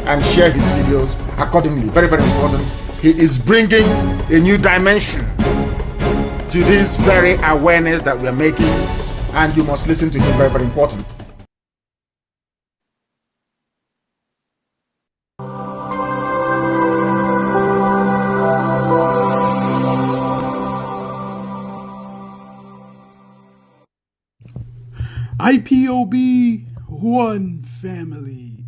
and share his videos accordingly. Very, very important. He is bringing a new dimension to this very awareness that we are making, and you must listen to him. Very, very important. IPOB, one family.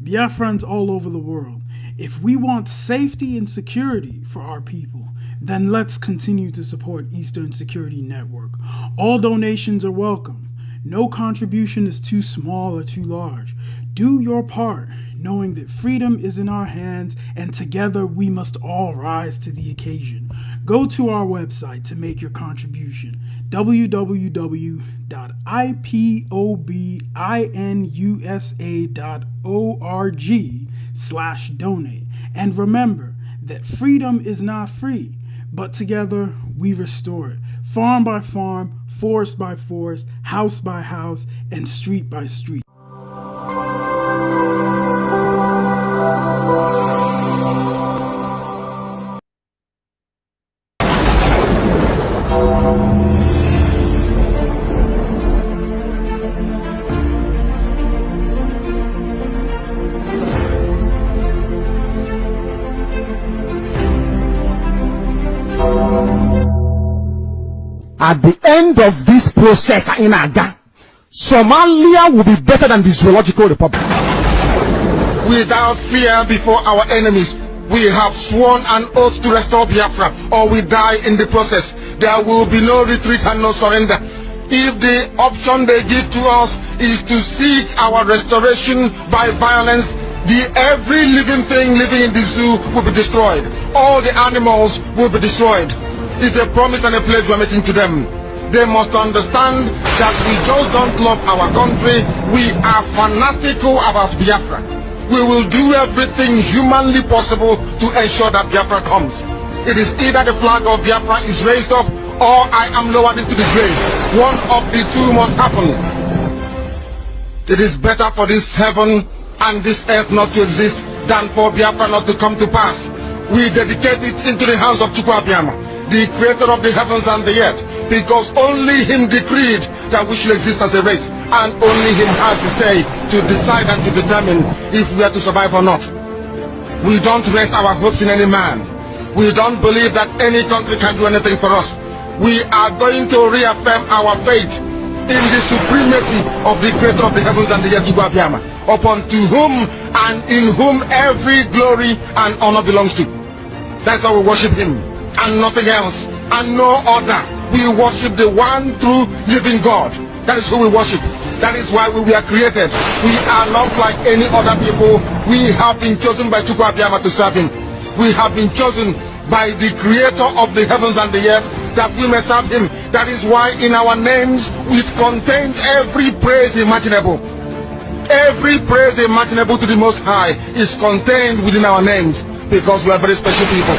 Biafrans all over the world. If we want safety and security for our people, then let's continue to support Eastern Security Network. All donations are welcome. No contribution is too small or too large. Do your part, knowing that freedom is in our hands, and together we must all rise to the occasion. Go to our website to make your contribution, www.ipobinUSA.org/donate. And remember that freedom is not free, but together we restore it. Farm by farm, forest by forest, house by house, and street by street. At the end of this process in Aga, Somalia will be better than the Zoological Republic. Without fear before our enemies, we have sworn an oath to restore Biafra, or we die in the process. There will be no retreat and no surrender. If the option they give to us is to seek our restoration by violence, every living thing living in the zoo will be destroyed. All the animals will be destroyed. It's a promise and a pledge we're making to them. They must understand that we just don't love our country. We are fanatical about Biafra. We will do everything humanly possible to ensure that Biafra comes. It is either the flag of Biafra is raised up, or I am lowered into the grave. One of the two must happen. It is better for this heaven and this earth not to exist than for Biafra not to come to pass. We dedicate it into the hands of Chukwuabiama, the creator of the heavens and the earth, because only him decreed that we should exist as a race, and only him has the say to decide and to determine if we are to survive or not. We don't rest our hopes in any man. We don't believe that any country can do anything for us. We are going to reaffirm our faith in the supremacy of the creator of the heavens and the earth, Chukwuabiama, upon to whom and in whom every glory and honor belongs to. That's how we worship him, and nothing else, and no other. We worship the one true living God. That is who we worship. That is why we were created. We are not like any other people. We have been chosen by Chukwuabiama to serve him. We have been chosen by the creator of the heavens and the earth that we may serve him. That is why in our names it contains every praise imaginable. Every praise imaginable to the Most High is contained within our names, because we are very special people.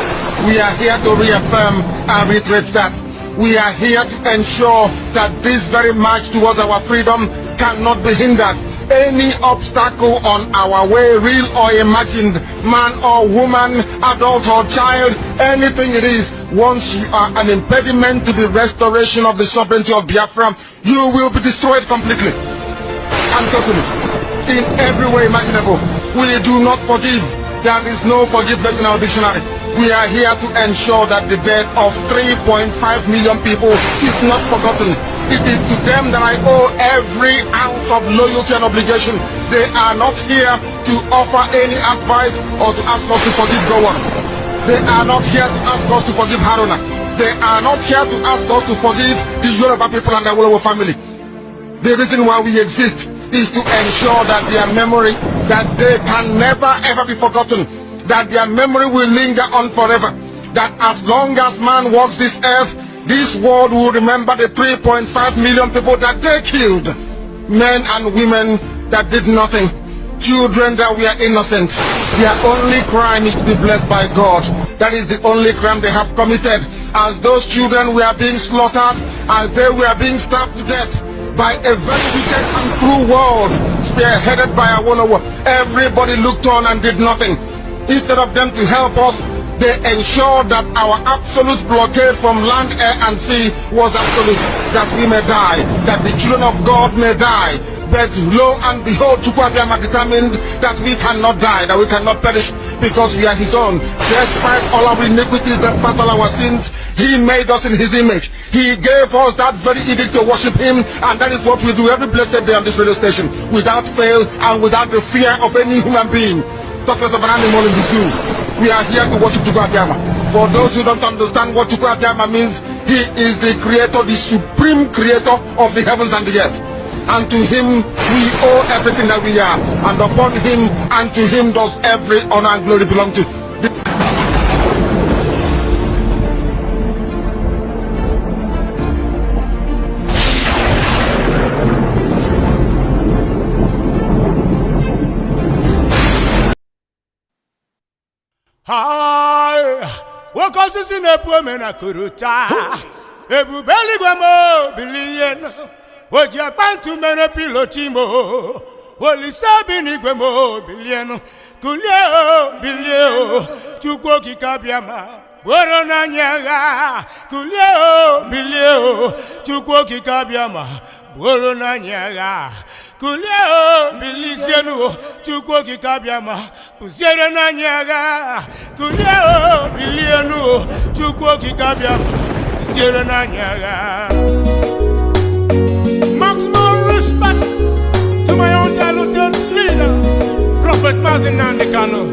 We are here to reaffirm and reiterate that. We are here to ensure that this very march towards our freedom cannot be hindered. Any obstacle on our way, real or imagined, man or woman, adult or child, anything it is, once you are an impediment to the restoration of the sovereignty of Biafra, you will be destroyed completely and totally, in every way imaginable. We do not forgive. There is no forgiveness in our dictionary. We are here to ensure that the death of 3.5 million people is not forgotten. It is to them that I owe every ounce of loyalty and obligation. They are not here to offer any advice or to ask us to forgive Gowon. They are not here to ask us to forgive Haruna. They are not here to ask us to forgive the Yoruba people and the Wolowo family. The reason why we exist is to ensure that their memory, that they can never ever be forgotten, that their memory will linger on forever, that as long as man walks this earth, this world will remember the 3.5 million people that they killed, men and women that did nothing, children that were innocent. Their only crime is to be blessed by God. That is the only crime they have committed. As those children were being slaughtered, as they were being stabbed to death by a very wicked and cruel world, spearheaded by Awolowo. Everybody looked on and did nothing. Instead of them to help us, they ensured that our absolute blockade from land, air, and sea was absolute, that we may die, that the children of God may die. But lo and behold, Chukwuabiama determined that we cannot die, that we cannot perish, because we are his own. Despite all our iniquities, despite all our sins, he made us in his image. He gave us that very edict to worship him, and that is what we do every blessed day on this radio station, without fail and without the fear of any human being. Success of an animal in the zoo. We are here to worship Chukwuabiama. For those who don't understand what Chukwuabiama means, he is the creator, the supreme creator of the heavens and the earth. And to him we owe everything that we are. And upon him and to him does every honor and glory belong to. Hi, wako sisi nepueme na kuruta. Ebubeli gwemo bilien. Oja bantu mene pilotimo. Oli sabi ni gwemo bilien. Kulio bilio. Chukwo kikabiama. Boro na nyaga. Kulio bilio. Chukwo kikabiama. Boro na nyaga. Kulio bilisienu. Chukwo kikabiama. Pusiere na nyaga. Kulio bilienu. Chukwo kikabiama. Pusiere na nyaga. Maximum respect to my own diluted leader, Prophet Mazin Nandekano.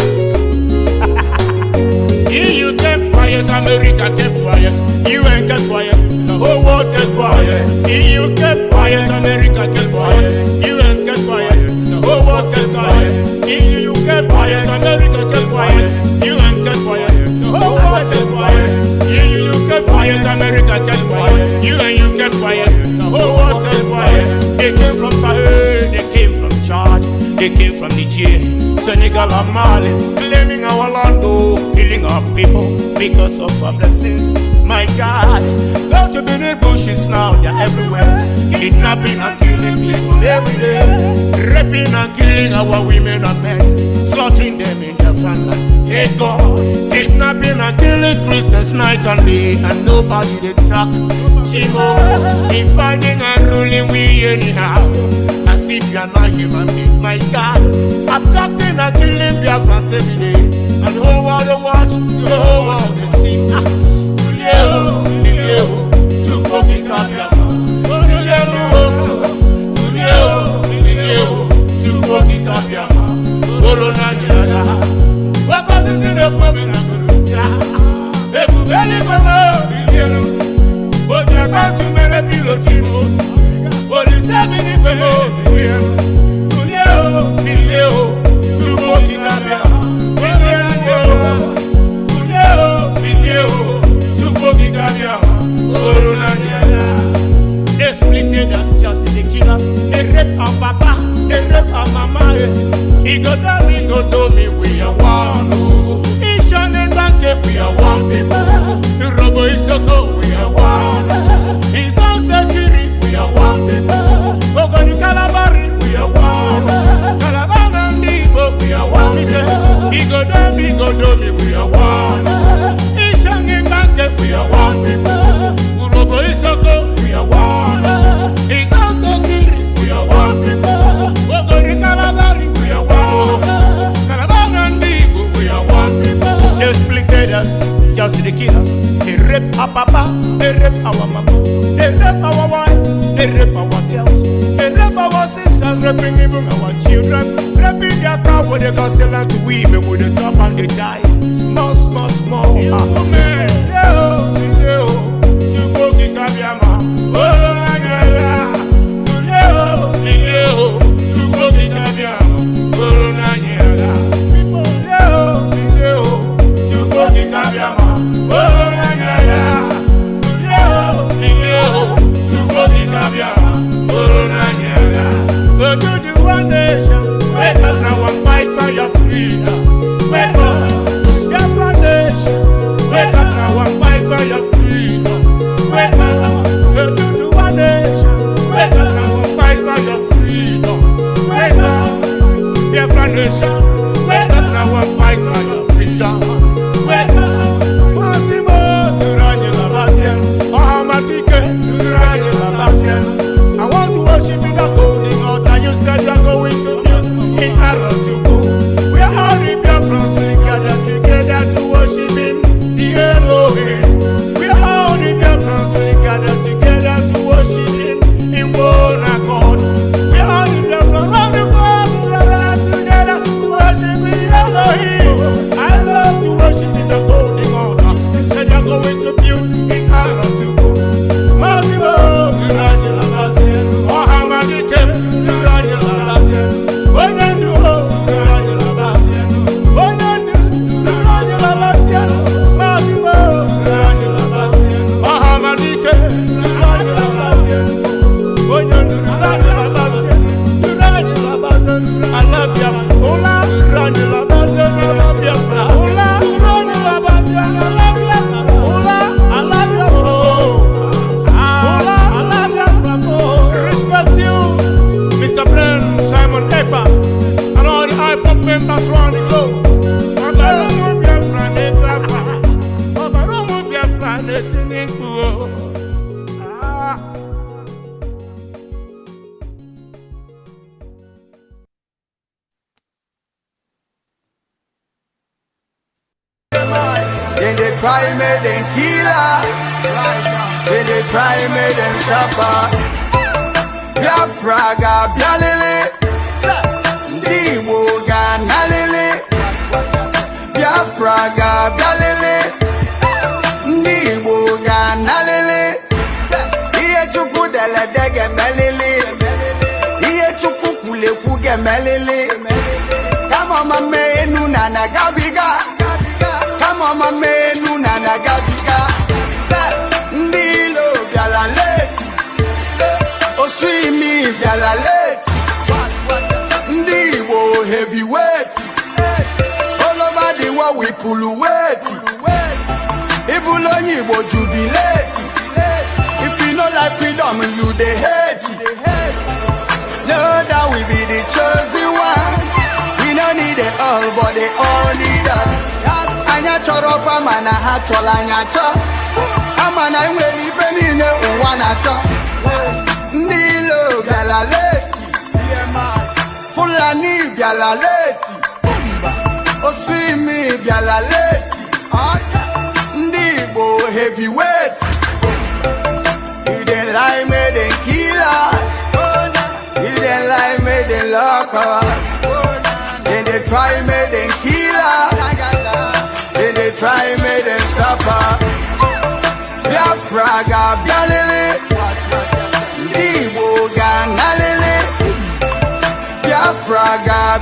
You kept quiet, America kept quiet. You ain't kept quiet, the whole world kept quiet. You kept quiet, America kept quiet. You ain't kept quiet, the whole world kept quiet. You kept quiet, America kept quiet. You ain't kept quiet, the whole world kept quiet. You kept quiet, America kept quiet. You kept quiet, the whole world kept quiet. They came from Sahel, they came from Chad, they came from Niger, Senegal and Mali, claiming our land, killing our people because of our blessings. My God, go to the bushes now, they're everywhere, kidnapping and killing people every day, raping and killing our women and men, slaughtering them in their family. Hey God, kidnapping and killing Christians night and day, and nobody they talk. Chimo, dividing and ruling we anyhow, as if you are not human being. My God, abducting and killing Biafra every day, and the whole world they watch, the whole world they see. Kulio, Kulio, Chukwu kikabiama. Kulio, Kulio, Chukwu kikabiama. Corona nyara, wako sisi nepueme na kuruta. Ebubeli kwemo bilienu. Oja bantu mene pilotimo. Oli sabi ni kwemo bilienu. Kulio, Kulio, Chukwu kikabiama. They splitted us just in the killers. They rape our papa, they rape our mama. He go do me, we are one. Ishane banke, we are one people. The robo is so good, we are one. He's on security, we are one people. Ogoni Kalabari, we are one. Kalabana and Dibo, we are one. He go do me, we are one. Ishane banke, we are one people. Urobo is so good, we are one. He's on security, we are one people. Ogoni Kalabari, we are one. Kalabana and Dibo, we are one people. They splitted us, just the killers. They rape our papa, they rape our mama, they rape our wives, they rape our girls, they rape our sisters, raping even our children, raping their car with the gospel and to women with the top and they die. Small, small, small. Chukwu kikabiama. Chukwu kikabiama. Go to the one nation. Wake up now and fight for your freedom. Wake up, your foundation. Wake up now and fight for your freedom. on the go. Obaromo Biafra ne Biafra. Obaromo Biafra ne Tiningu. Then they try me, then kill her. Then they try me, then stop her. Biafra ga bialele, Ndiwo ga nalele. Biafra ga bialele, Ndiwo ga nalele. Iye chuku dele dege melele, iye chuku kule kuge melele. Kama mame enu nana gabiga. Come on, my man, Nuna Gabiga. Ndilo Galaleti. Oh, sweet me, Galaleti. Ndiwo heavyweight. All over the world, we pull weight. Ibuloni wo jubilate. If you know like freedom, you the hate. Know that we be the chosen one. We don't need it all, but they all need us. Anya choro pa mana ha chola anya cho. Amana nweli beni ne uwana cho. Ndilo galaleti. Fulani galaleti. Osimi galaleti. Ndibo heavyweight. You didn't lie me then kill us. You didn't lie me then lock us. Then they try me then kill us. Then they try me, then stop her. Biafra ga bialele, Ndiwo ga nalele. Biafra ga.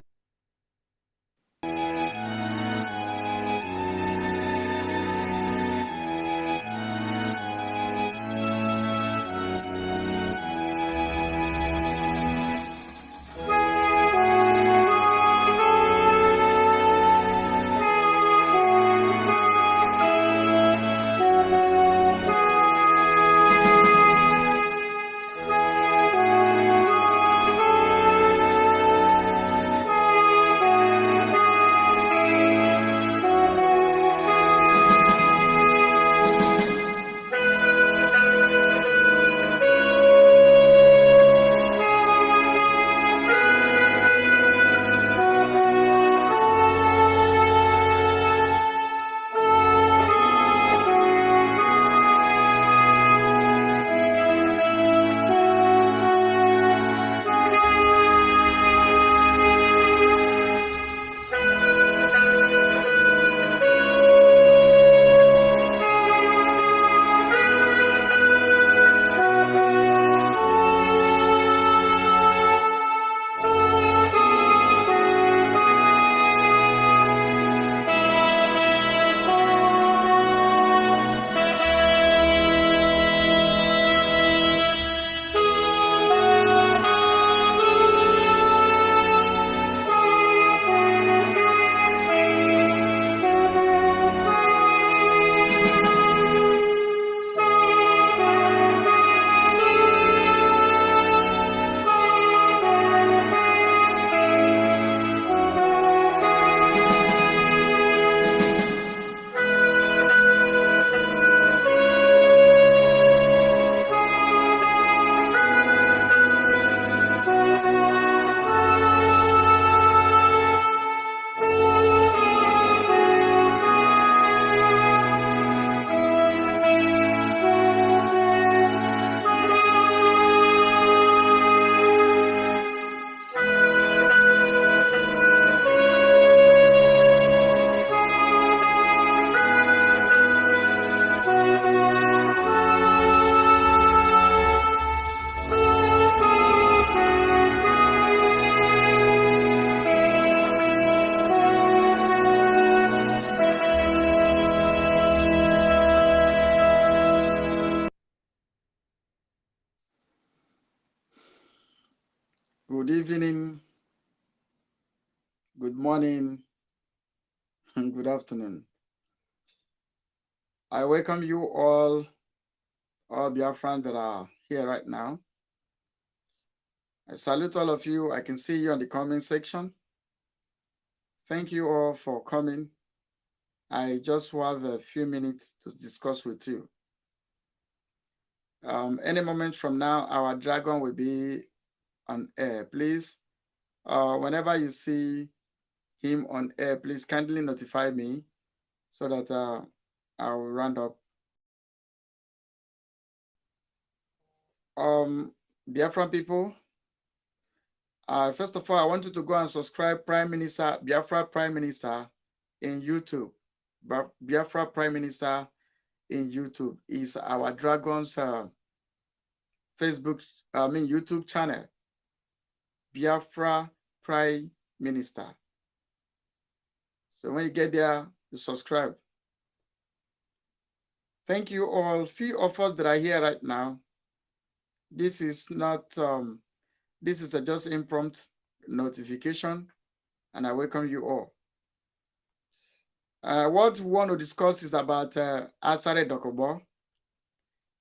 Good evening, good morning, and good afternoon. I welcome you all Biafrans that are here right now. I salute all of you. I can see you on the comment section. Thank you all for coming. I just have a few minutes to discuss with you. Any moment from now, our dragon will be on air. Please, whenever you see him on air, please kindly notify me so that I'll round up. Biafran people, first of all, I want you to go and subscribe Prime Minister, Biafra Prime Minister in YouTube. Biafra Prime Minister in YouTube is our dragon's YouTube channel. Biafra Prime Minister. So when you get there, you subscribe. Thank you all. Few of us that are here right now. This is not, this is a just impromptu notification, and I welcome you all. What we want to discuss is about Asari Dokubo.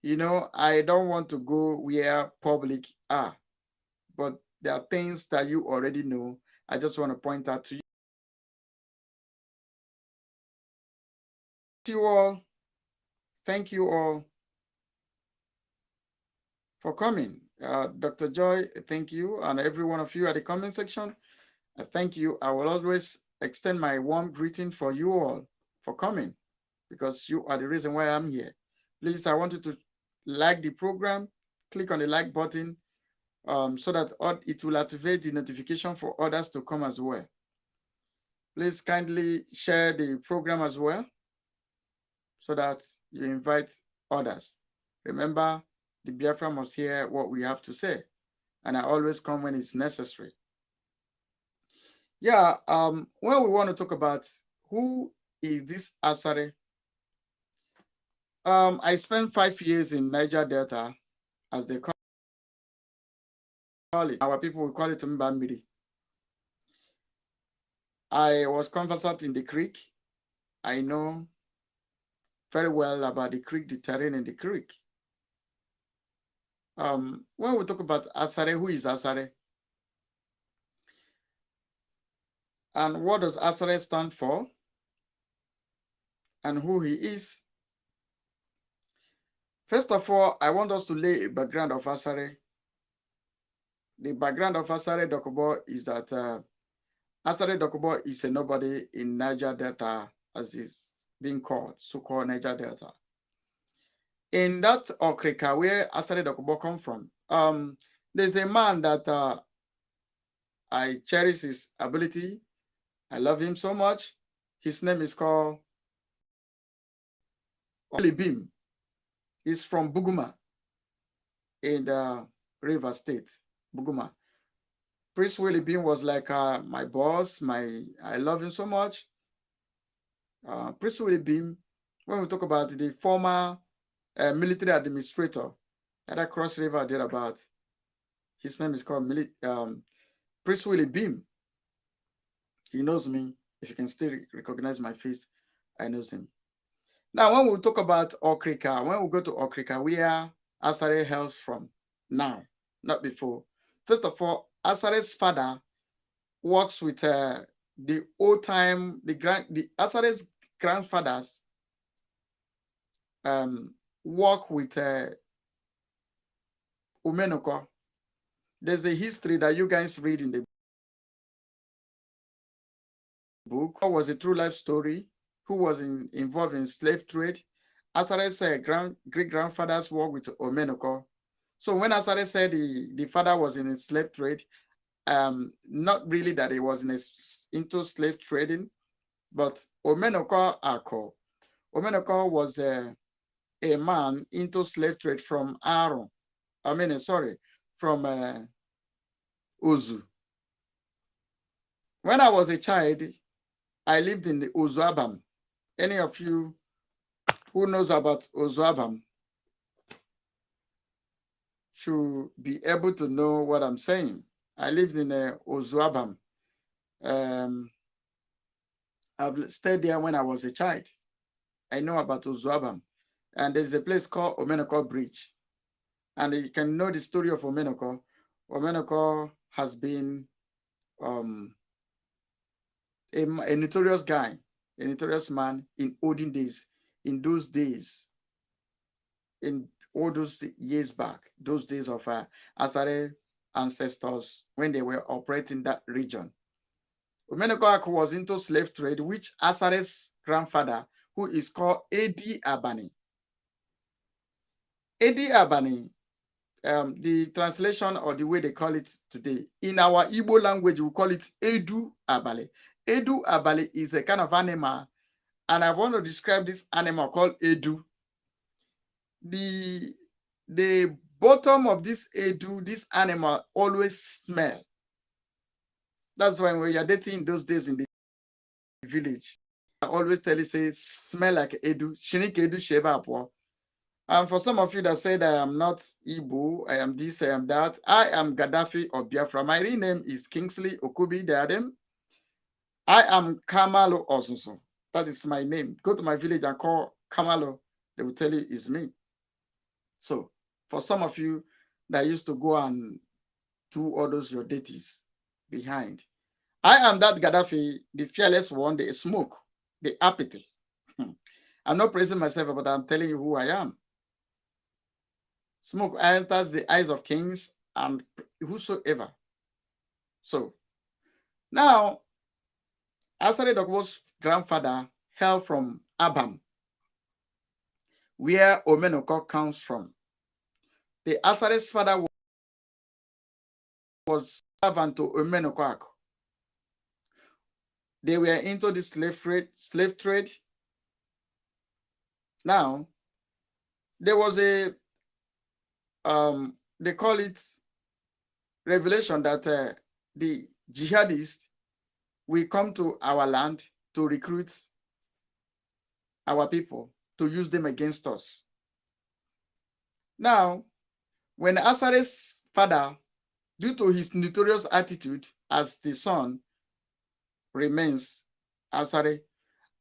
You know, I don't want to go where public are, but there are things that you already know. I just want to point out to you all. Thank you all for coming. Dr. Joy, thank you. And every one of you at the comment section, thank you. I will always extend my warm greeting for you all for coming, because you are the reason why I'm here. Please, I want you to like the program, click on the like button, so that it will activate the notification for others to come as well. Please kindly share the program as well, so that you invite others. Remember, the Biafra must hear what we have to say, and I always come when it's necessary. Yeah, when we want to talk about who is this Asari, I spent 5 years in Niger Delta, as they call it. Our people will call it Mbamiri. I was conversant in the creek. I know very well about the creek, the terrain in the creek. When we talk about Asari, who is Asari? And what does Asari stand for? And who he is? First of all, I want us to lay a background of Asari. The background of Asari Dokubo is that Asari Dokubo is a nobody in Niger Delta, as is being called, so-called Niger Delta. In that Okrika, where Asari Dokubo come from, there's a man that I cherish his ability. I love him so much. His name is called Olibim. He's from Buguma in the River State, Buguma. Prince Willie Bean was like my boss. I love him so much. Prince Willie Bean, when we talk about the former military administrator at a Cross River thereabout, his name is called Prince Willie Bean. He knows me. If you can still recognize my face, I know him. Now, when we talk about Okrika, when we go to Okrika, where Asari hails from now, not before. First of all, Asari's father works with the old time, Asari's grandfathers work with Umenoko. There's a history that you guys read in the book. It was a true life story. Who was involved in slave trade. Asari's great-grandfathers worked with Omenoko. So when Asari said the father was in a slave trade, not really that he was into slave trading, but Omenoko Ako. Omenoko was a man into slave trade from from Uzu. When I was a child, I lived in the Uzuabam. Any of you who knows about Uzuabam should be able to know what I'm saying. I lived in Uzuabam. I've stayed there when I was a child. I know about Uzuabam. And there's a place called Omenoko Bridge. And you can know the story of Omenoko. Omenoko has been a notorious guy, a notorious man in olden days, in those days, in all those years back, those days of Asari ancestors when they were operating that region. Omenoko was into slave trade, which Asari's grandfather, who is called Edi Abani. Edi Abani, the translation or the way they call it today, in our Igbo language, we call it Edu Abali. Edu Abali is a kind of animal, and I want to describe this animal called Edu. The bottom of this Edu, this animal, always smell. That's why when you're dating those days in the village, I always tell you, say, smell like Edu. Shinik Edu Sheba Apo. And for some of you that said I am not Igbo, I am this, I am that, I am Gaddafi of Biafra. My real name is Kingsley Okubi Diadem. I am Kamalo Osunso. That is my name. Go to my village and call Kamalo. They will tell you it's me. So for some of you that used to go and do all those your deities behind, I am that Gaddafi, the fearless one, the smoke, the apathy. I'm not praising myself, but I'm telling you who I am. Smoke enters the eyes of kings and whosoever. So now, Asari Dokubo's grandfather hailed from Abam, where Omenoko comes from. The Asari's father was servant to Omenoko. They were into the slave trade. Now, there was a they call it revelation that the jihadists will come to our land to recruit our people, to use them against us. Now, when Asari's father, due to his notorious attitude as the son, remains Asari,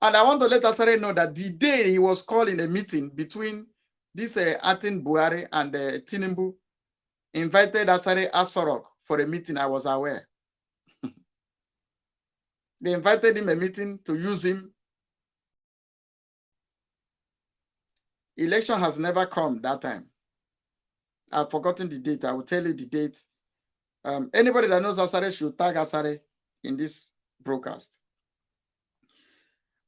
and I want to let Asari know that the day he was calling a meeting between this Atin Buhari and Tinubu, invited Asari Asorok for a meeting, I was aware. They invited him a meeting to use him. Election has never come that time. I've forgotten the date. I will tell you the date. Anybody that knows Asari should tag Asari in this broadcast.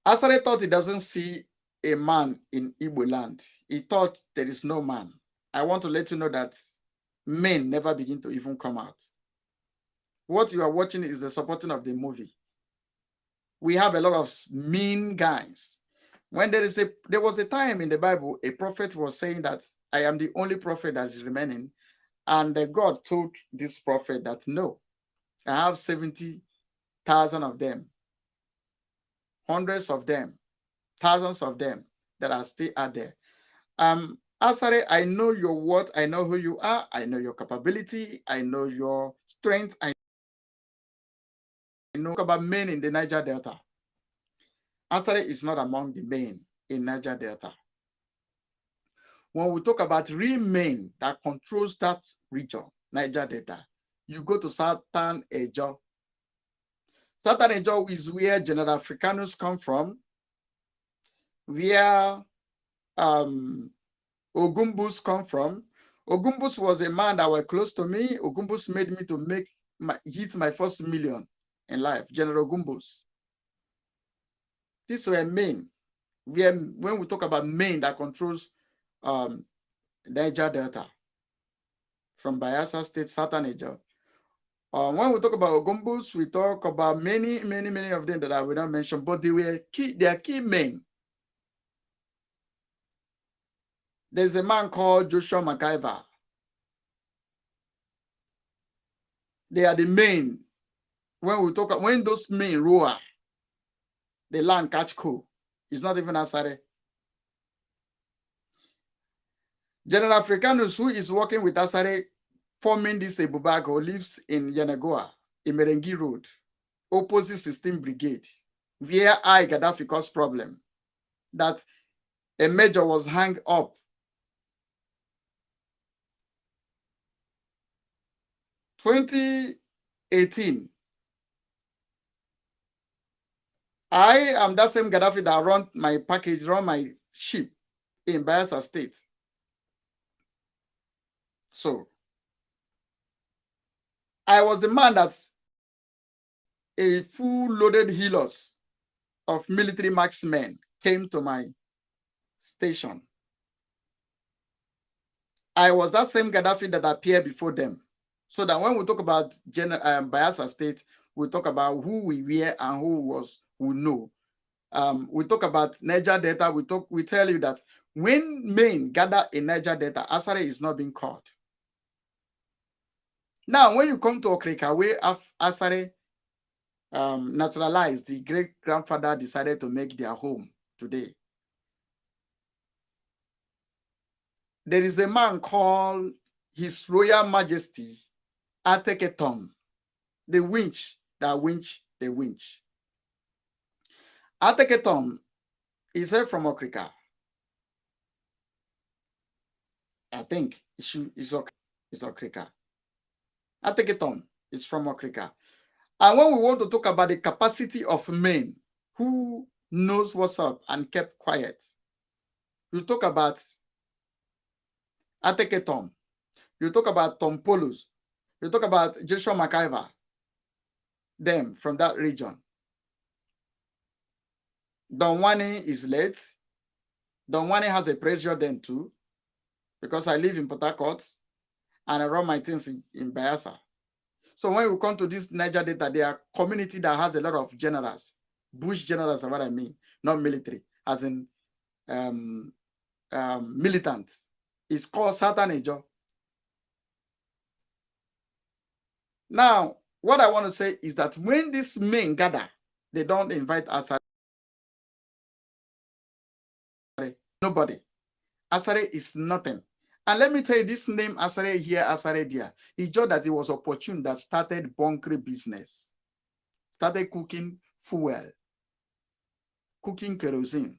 Asari thought he doesn't see a man in Igbo land. He thought there is no man. I want to let you know that men never begin to even come out. What you are watching is the supporting of the movie. We have a lot of mean guys. When there was a time in the Bible, a prophet was saying that I am the only prophet that is remaining. And God told this prophet that no, I have 70,000 of them, hundreds of them, thousands of them that are still out there. Asari, I know your worth, I know who you are, I know your capability, I know your strength, I know about men in the Niger Delta. Asari is not among the men in Niger Delta. When we talk about real men that controls that region, Niger Delta, you go to Southern Ejo. Southern Ejo is where General Africanus come from, where Ogumbus come from. Ogumbus was a man that was close to me. Ogumbus made me to hit my first million in life, General Ogumbus. These were men. When we talk about men that controls Niger Delta, from Bayelsa State, Southern Niger. When we talk about Ogumbus, we talk about many of them that I will not mention, but they are key men. There's a man called Joshua MacIver. They are the men. When those men roar, the land catch cold. It's not even Asari. General Africanus, who is working with Asari, forming this Ebubago, lives in Yenagoa, Imerengi Road, opposite 16th Brigade, where Gaddafi caused problem. That a major was hung up. 2018, I am that same Gaddafi that run my package, run my ship in Bayelsa State. So I was the man that's a full loaded healers of military marksmen came to my station. I was that same Gaddafi that appeared before them. So that when we talk about Bayelsa State, we talk about who we were and who know. We talk about Niger Delta. We tell you that when men gather in Niger Delta, Asari is not being caught. Now, when you come to Okrika, where Asari naturalized, the great grandfather decided to make their home today. There is a man called His Royal Majesty Ateketom, the winch that winch the winch. Ateketom is from Okrika. I think it's Okrika. Ateketom is from Okrika. And when we want to talk about the capacity of men who knows what's up and kept quiet, you talk about Ateketom, you talk about Tom Polus, you talk about Joshua McIver, them from that region. Don Wani is late. Don Wani has a pressure then too, because I live in Port Harcourt and I run my things in Bayelsa. So when we come to this Niger Delta, there are community that has a lot of generals, bush generals are what I mean, not military, as in militants. It's called Satanejo. Now, what I want to say is that when these men gather, they don't invite Asari. Nobody. Asari is nothing. And let me tell you, this name Asari here, Asari there, it's just that it was opportune that started bunkering business, started cooking fuel, cooking kerosene.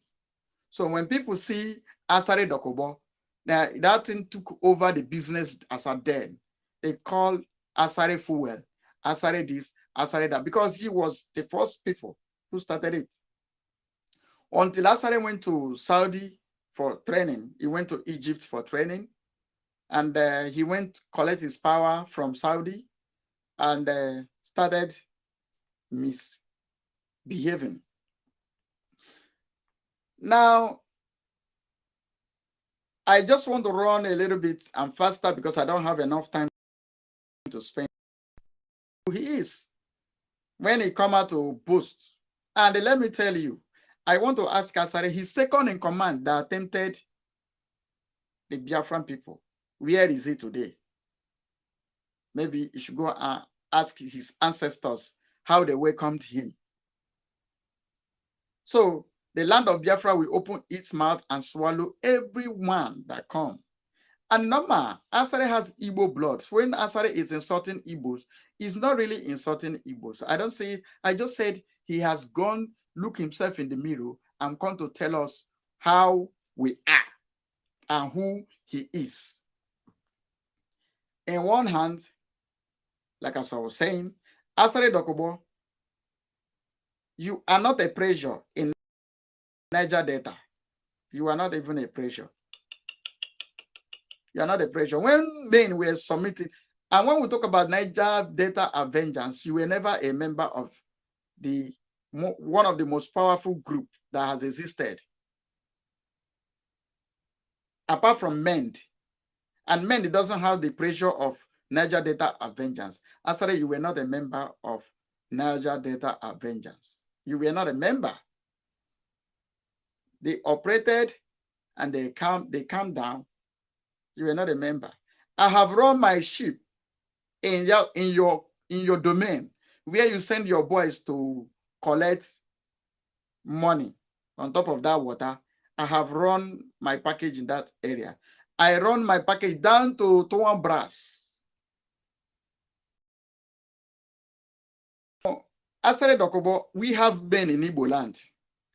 So when people see Asari Dokubo, now that thing took over the business as a den. They call Asari fuel, Asari this, Asari that, because he was the first people who started it. Until Asari went to Saudi for training, he went to Egypt for training, and he went to collect his power from Saudi and started misbehaving. Now, I just want to run a little bit and faster because I don't have enough time to spend. Who he is when he come out to boast. And let me tell you, I want to ask Asari, his second in command that attempted the Biafran people, where is he today? Maybe he should go and ask his ancestors how they welcomed him. So the land of Biafra will open its mouth and swallow everyone that come. And normal, Asari has Igbo blood. When Asari is insulting Igbos, he's not really insulting Igbos. I don't say it. I just said he has gone look himself in the mirror and come to tell us how we are and who he is. In one hand, like as I was saying, Asari Dokubo, you are not a pressure in Niger Delta. You are not even a pressure. You are not a pressure. When men were submitting, and when we talk about Niger Delta Avengers, you were never a member of the one of the most powerful group that has existed. Apart from MEND, and MEND doesn't have the pressure of Niger Delta Avengers. Actually, you were not a member of Niger Delta Avengers. You were not a member. They operated and they calmed down. You were not a member. I have run my ship in your domain where you send your boys to collect money on top of that water. I have run my package in that area. I run my package down to Towan Brass. Asari Dokubo, we have been in Igbo land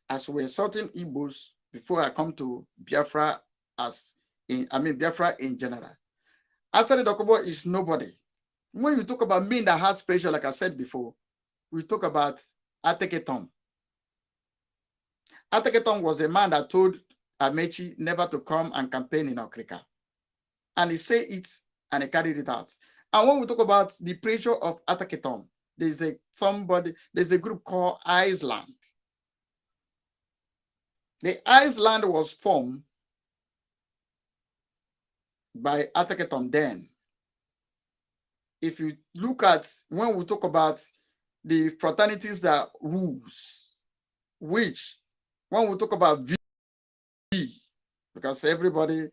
as we're sorting Igbos before I come to Biafra Biafra in general. Asari Dokubo is nobody. When you talk about men that has pressure, like I said before, we talk about Ateketom. Ataketon was a man that told Amechi never to come and campaign in Okrika. And he said it and he carried it out. And when we talk about the pressure of Ataketon, there's a group called Iceland. The Iceland was formed by Ataketon then. If you look at when we talk about the fraternities that rules, which when we talk about V, because everybody,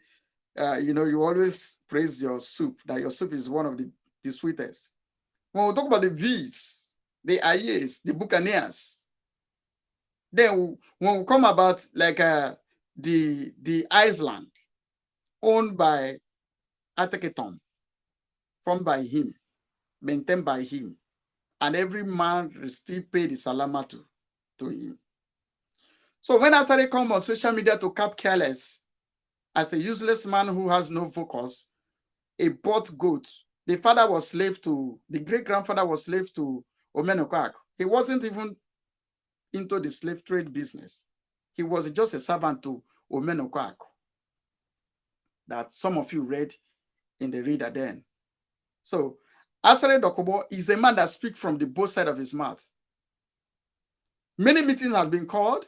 you always praise your soup, that your soup is one of the sweetest. When we talk about the V's, the IAs, the Buccaneers, then when we come about like the Iceland, owned by Ataketon, formed by him, maintained by him, and every man still paid the salama to him. So when Asari come on social media to cap careless as a useless man who has no focus, a bought goat, the father was slave to, the great-grandfather was slave to Omenokak. He wasn't even into the slave trade business. He was just a servant to Omenokak that some of you read in the reader then. So Asari Dokubo is a man that speaks from the both sides of his mouth. Many meetings have been called.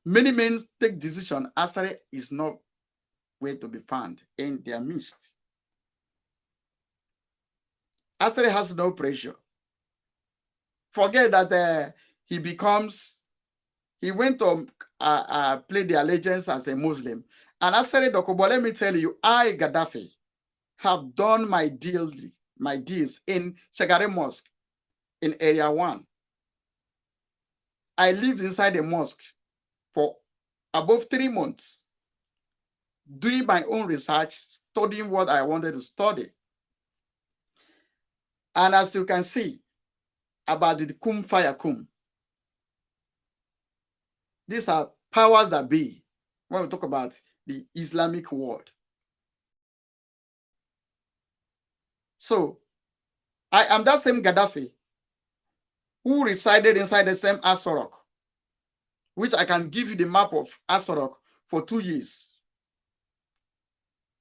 Many men take decision. Asari is not where to be found in their midst. Asari has no pressure. Forget that he went to play the allegiance as a Muslim. And Asari Dokubo, let me tell you, I, Gaddafi, have done my deals in Shagari Mosque in Area 1. I lived inside the mosque for above 3 months, doing my own research, studying what I wanted to study. And as you can see about the Kum Fire Kum, these are powers that be when we talk about the Islamic world. So I am that same Gaddafi who resided inside the same Asarok, which I can give you the map of Asarok for 2 years.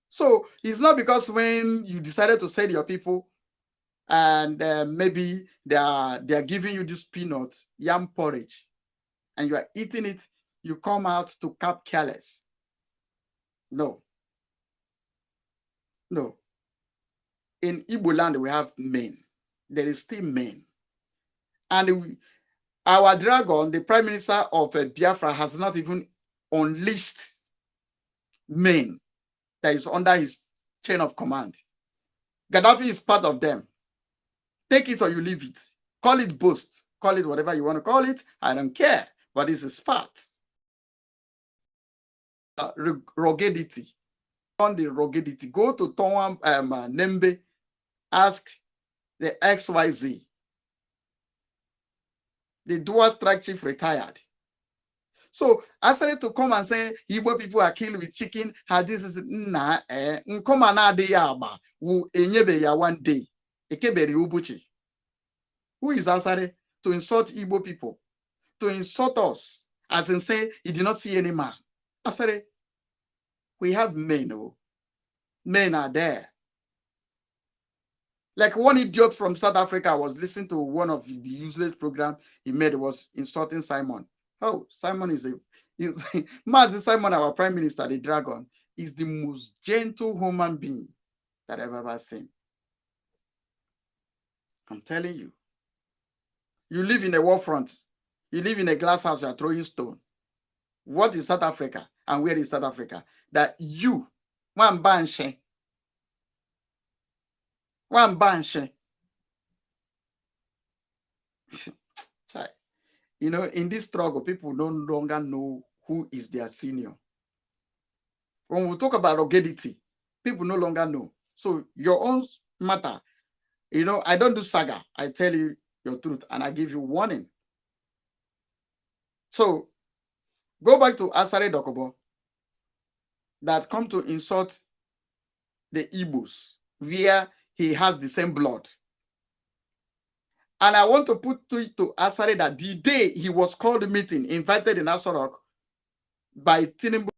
So it's not because when you decided to sell your people and maybe they are giving you this peanut yam porridge and you are eating it, you come out to cap careless. No. No. In Igbo land, we have men. There is still men. And our dragon, the prime minister of Biafra, has not even unleashed men that is under his chain of command. Gaddafi is part of them. Take it or you leave it. Call it boast. Call it whatever you want to call it. I don't care. But this is facts. Ruggedity. On the ruggedity. Go to Tonwa Nembe. Ask the XYZ. The dual strike chief retired. So I started to come and say Igbo people are killed with chicken. This is na nkomana de yaba wu enyebe ya one day. Ekeberi ubuchi. Who is Asari to insult Igbo people? To insult us, as in say he did not see any man. Asari, we have men. Oh, men are there. Like one idiot from South Africa was listening to one of the useless programs he made, was insulting Simon. Oh, Simon is Mazi Simon, our prime minister, the dragon, is the most gentle human being that I've ever seen. I'm telling you. You live in a war front. You live in a glass house, you are throwing stone. What is South Africa? And where is South Africa? That you, one banshee, you know, in this struggle, people no longer know who is their senior. When we talk about ruggedity, people no longer know. So your own matter, you know, I don't do saga. I tell you your truth and I give you warning. So go back to Asari Dokubo that come to insult the Igbos where he has the same blood. And I want to put to Asari that the day he was called a meeting, invited in Asarok, by Tinubu.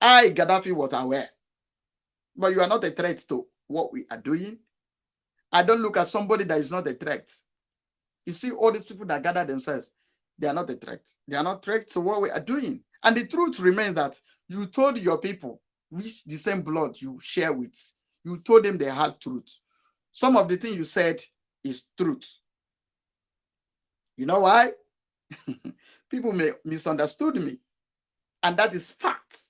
Gaddafi was aware. But you are not a threat to what we are doing. I don't look at somebody that is not a threat. You see, all these people that gather themselves, they are not a threat. They are not threat to what we are doing. And the truth remains that you told your people, which the same blood you share with, you told them the hard truth. Some of the things you said is truth. You know why? People may misunderstood me. And that is fact.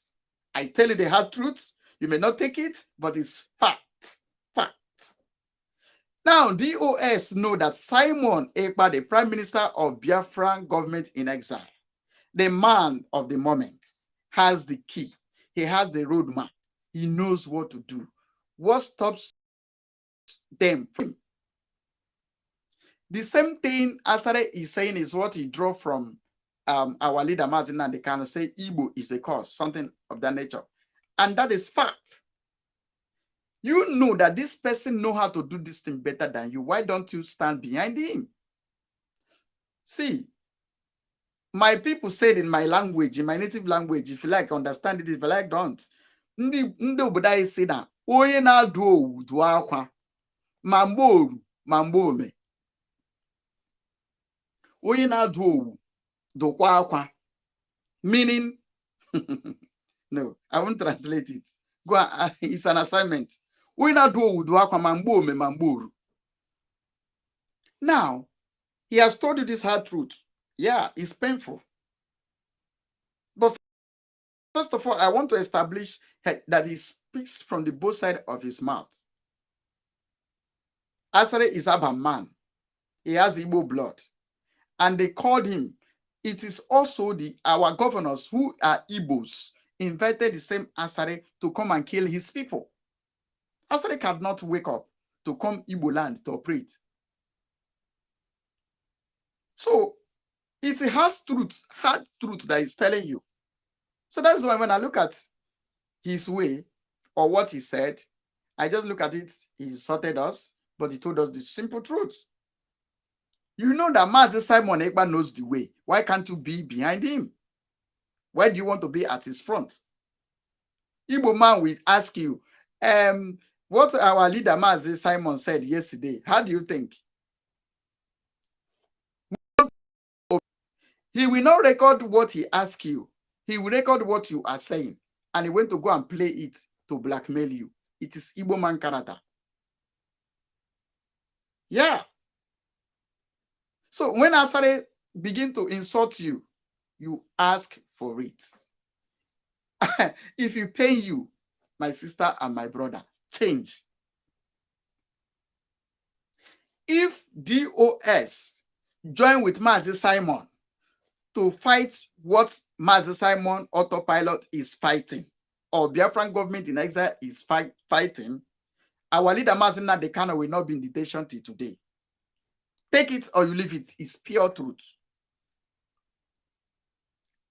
I tell you the hard truth. You may not take it, but it's fact. Fact. Now, DOS know that Simon Ekpa, the Prime Minister of Biafra government in exile, the man of the moment, has the key. He has the roadmap. He knows what to do. What stops them from? The same thing Asari is saying is what he drew from our leader Martin and they kind of say Igbo is the cause, something of that nature. And that is fact. You know that this person know how to do this thing better than you. Why don't you stand behind him? See, my people said in my language, in my native language, if you like, understand it, if you like, don't. Ndị obodo anyị si na onye na-adụ owu dụọ akwa ma mgbe oru ma mgbe ome. Onye na-adụ owu dụkwa akwa, meaning no, I won't translate it. Go on, it's an assignment. Onye na-adụ owu dụọ akwa ma mgbe ome ma mgbe oru. Now, he has told you this hard truth. Yeah, it's painful. But first of all, I want to establish that he speaks from the both sides of his mouth. Asari is Abba man. He has Igbo blood. And they called him. It is also our governors who are Igbos invited the same Asari to come and kill his people. Asari cannot wake up to come Igbo land to operate. So it's a hard truth that he's telling you. So that's why when I look at his way or what he said, I just look at it, he insulted us, but he told us the simple truth. You know that Mazi Simon Ekpa knows the way. Why can't you be behind him? Why do you want to be at his front? Igbo man will ask you, what our leader Mazi Simon said yesterday, how do you think? He will not record what he asked you. He will record what you are saying. And he went to go and play it to blackmail you. It is Igbo man character. Yeah. So when Asari begin to insult you, you ask for it. If you pay you, my sister and my brother, change. If DOS join with Mazi Simon to fight what Mazi Simon autopilot is fighting, or Biafran government in exile is fighting, our leader Mazi Nnamdi will not be in detention till today. Take it or you leave it. It's pure truth.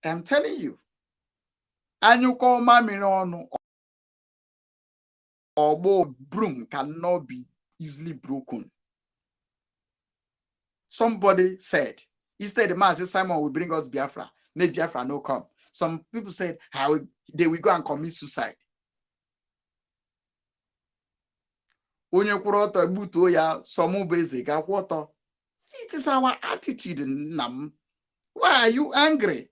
I'm telling you. And you call Maminono or broom cannot be easily broken. Somebody said, instead the Mazi Simon will bring us Biafra. May Biafra no come. Some people said they will go and commit suicide. Onye kwụrụ ọtọ egbutuo ya sọmụ bụ eze ga-akwụ ọtọ. It is our attitude, Nam. Why are you angry?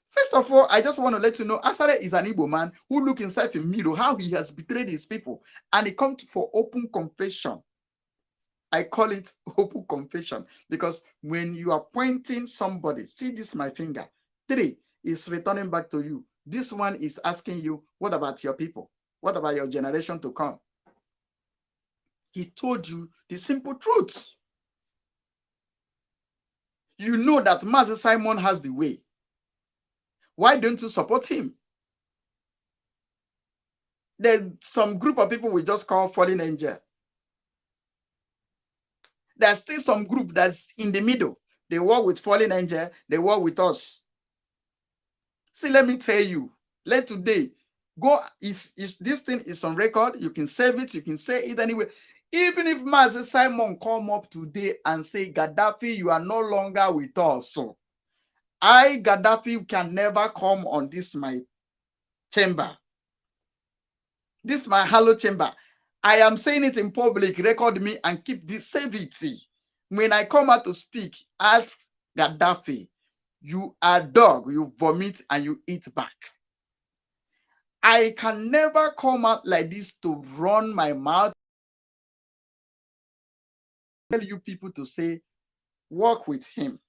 First of all, I just want to let you know, Asari is an Igbo man who look himself in mirror, how he has betrayed his people. And he comes for open confession. I call it open confession because when you are pointing somebody, see this, my finger, 3 is returning back to you. This one is asking you, what about your people? What about your generation to come? He told you the simple truth. You know that Mazi Simon has the way. Why don't you support him? There's some group of people we just call fallen angel. There's still some group that's in the middle. They work with fallen angel. They work with us. See, let me tell you. Let today go. This thing is on record. You can save it. You can say it anyway. Even if Master Simon come up today and say, Gaddafi, you are no longer with us. So I, Gaddafi, can never come on this my chamber. This my hollow chamber. I am saying it in public, record me and keep this, save it. When I come out to speak, ask Gaddafi, you are dog, you vomit and you eat back. I can never come out like this to run my mouth. Tell you people to say, work with him.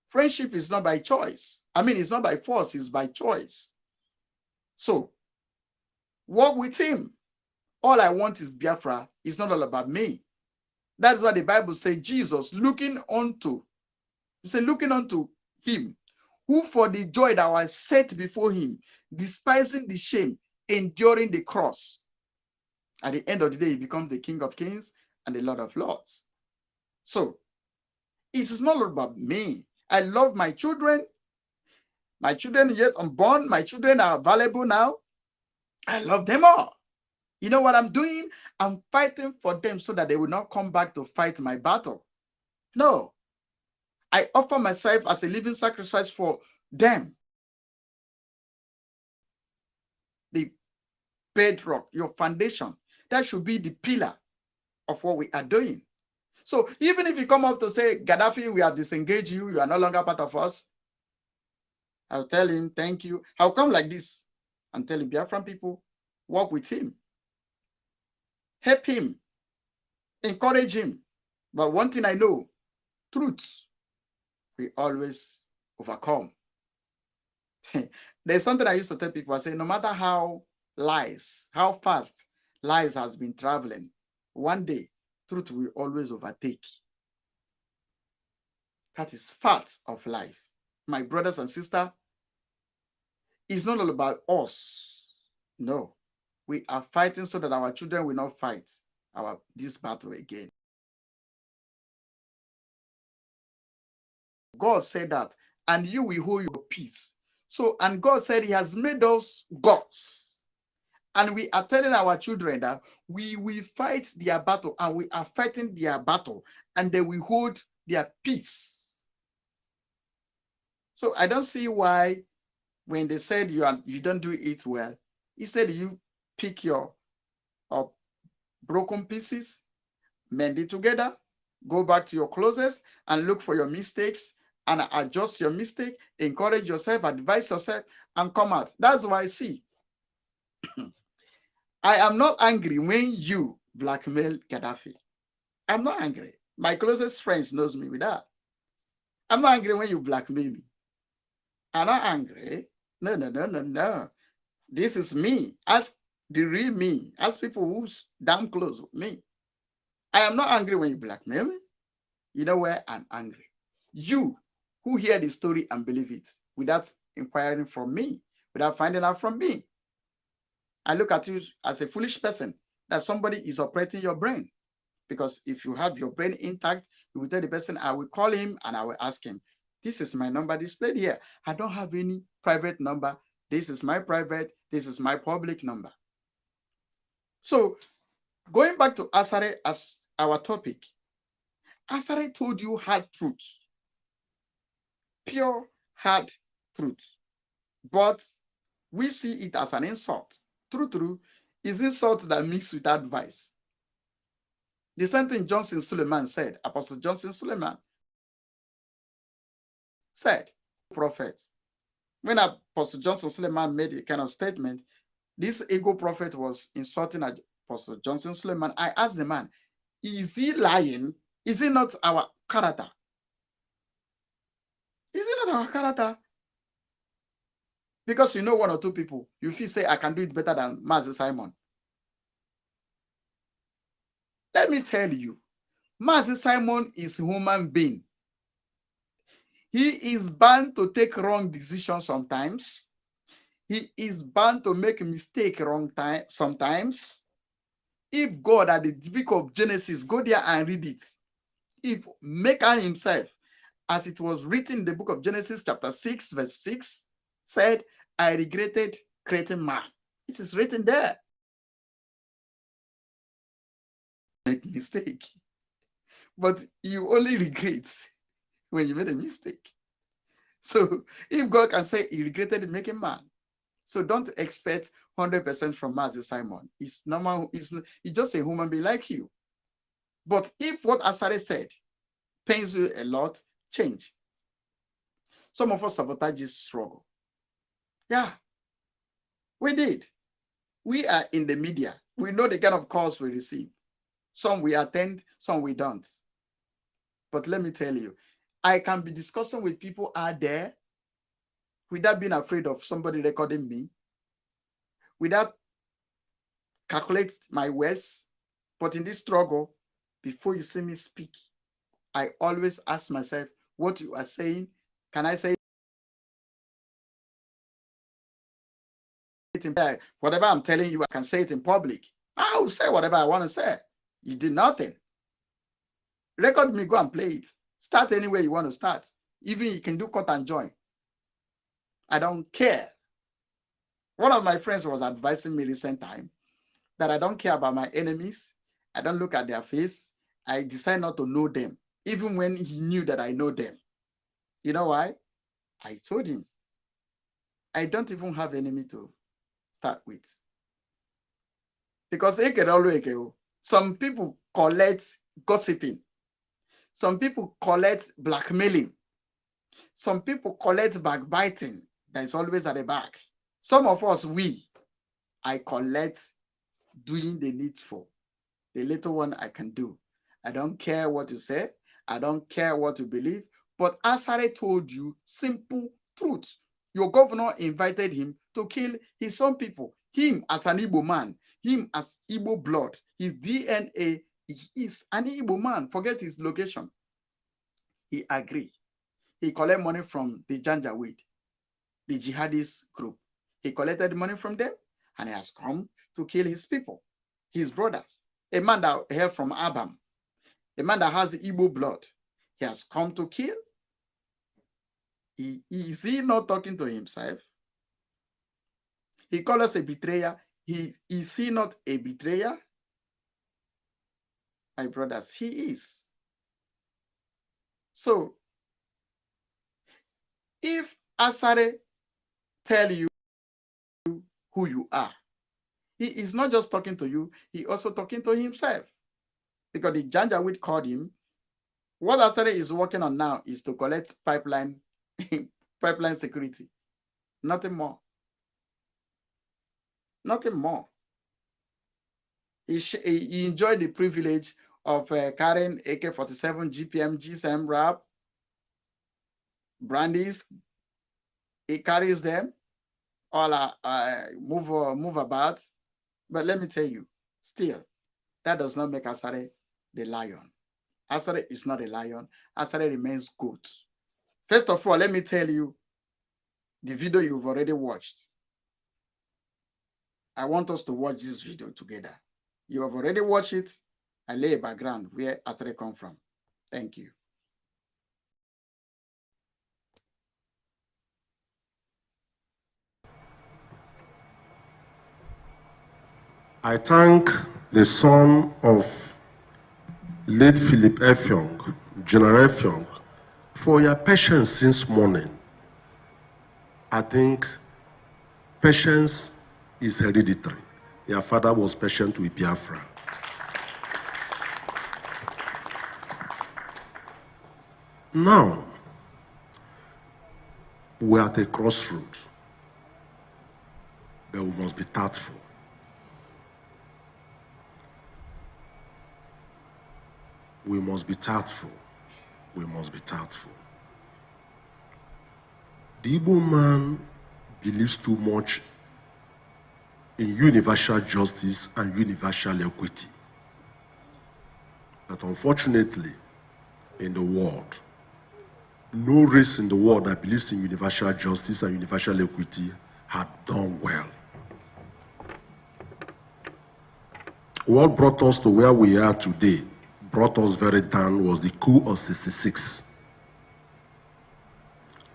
Friendship is not by choice. I mean, it's not by force, it's by choice. So, work with him. All I want is Biafra. It's not all about me. That's why the Bible says Jesus looking unto him, who for the joy that was set before him, despising the shame, enduring the cross. At the end of the day, he becomes the King of Kings and the Lord of Lords. So, it is not all about me. I love my children. My children yet unborn. My children are available now. I love them all. You know what I'm doing? I'm fighting for them so that they will not come back to fight my battle. No. I offer myself as a living sacrifice for them. The bedrock, your foundation, that should be the pillar of what we are doing. So even if you come up to say, Gaddafi, we have disengaged you, you are no longer part of us, I'll tell him, thank you. I'll come like this and tell the Biafran people, work with him. Help him. Encourage him. But one thing I know, truth, we always overcome. There's something I used to tell people. I say, no matter how fast lies has been traveling, one day, truth will always overtake. That is fact of life. My brothers and sisters, it's not all about us. No. We are fighting so that our children will not fight this battle again. God said that, and you will hold your peace. So, and God said he has made us gods. And we are telling our children that we will fight their battle, and we are fighting their battle, and they will hold their peace. So I don't see why when they said you don't do it well, instead you pick your broken pieces, mend it together, go back to your closet and look for your mistakes and adjust your mistake, encourage yourself, advise yourself, and come out. That's why I see. I am not angry when you blackmail Gaddafi. I'm not angry. My closest friends knows me with that. I'm not angry when you blackmail me. I'm not angry. No. This is me. Ask the real me. Ask people who's damn close with me. I am not angry when you blackmail me. You know where I'm angry? You who hear the story and believe it without inquiring from me, without finding out from me. I look at you as a foolish person, that somebody is operating your brain. Because if you have your brain intact, you will tell the person, I will call him and I will ask him, this is my number displayed here. I don't have any private number. This is my private, this is my public number. So going back to Asari as our topic, Asari told you hard truth, pure hard truth, but we see it as an insult. True is insult that mixed with advice. The same thing Johnson Suleiman said, Apostle Johnson Suleiman said, prophet. When Apostle Johnson Suleiman made a kind of statement, this ego prophet was insulting Apostle Johnson Suleiman. I asked the man, is he lying? Is he not our character? Is he not our character? Because you know one or two people, you feel say, I can do it better than Master Simon. Let me tell you, Master Simon is a human being. He is bound to take wrong decisions sometimes. He is bound to make a mistake sometimes. If God at the book of Genesis, go there and read it. If Maker himself, as it was written in the book of Genesis chapter 6 verse 6, said, I regretted creating man. It is written there. make mistake. But you only regret when you made a mistake. So if God can say he regretted making man, so don't expect 100% from Mazi Simon. It's normal. It's just a human being like you. But if what Asari said pains you a lot, change. Some of us sabotage this struggle. Yeah, we did. We are in the media. We know the kind of calls we receive. Some we attend, some we don't. But let me tell you, I can be discussing with people out there without being afraid of somebody recording me, without calculate my words. But in this struggle, before you see me speak, I always ask myself, what you are saying, can I say it in public? Whatever I'm telling you, I can say it in public. I will say whatever I want to say. You did nothing. Record me, go and play it. Start anywhere you want to start. Even you can do cut and join. I don't care. One of my friends was advising me recent time that I don't care about my enemies. I don't look at their face. I decide not to know them, even when he knew that I know them. You know why? I told him, I don't even have enemy to start with. Because some people collect gossiping. Some people collect blackmailing. Some people collect backbiting. That is always at the back. Some of us, I collect doing the needful. The little one I can do. I don't care what you say. I don't care what you believe. But Asari told you simple truth. Your governor invited him to kill his own people. Him as an Igbo man. Him as Igbo blood. His DNA is an Igbo man. Forget his location. He agreed. He collected money from the Janjaweed, the jihadist group. He collected money from them and he has come to kill his people, his brothers. A man that hailed from Abam, a man that has Igbo blood, he has come to kill. Is he not talking to himself? He called us a betrayer. Is he not a betrayer? My brothers, he is. So, if Asari tell you who you are, he is not just talking to you, he also talking to himself. Because the Janjaweed called him. What Asari is working on now is to collect pipeline security. Nothing more. Nothing more. He enjoyed the privilege of carrying AK-47, GPM, GSM, RAP, brandies. He carries them all move about. But let me tell you, still, that does not make Asari the lion. Asari is not a lion. Asari remains goat. First of all, let me tell you the video you've already watched. I want us to watch this video together. You have already watched it. I lay a background where Asari come from. Thank you. I thank the son of late Philip Effiong, General Effiong, for your patience since morning. I think patience is hereditary. Your father was patient with Biafra. Now, we're at a crossroad, but we must be tactful. We must be tactful. We must be tactful. The Igbo man believes too much in universal justice and universal equity. But unfortunately, in the world, no race in the world that believes in universal justice and universal equity had done well. What brought us to where we are today, brought us very down, was the coup of '66.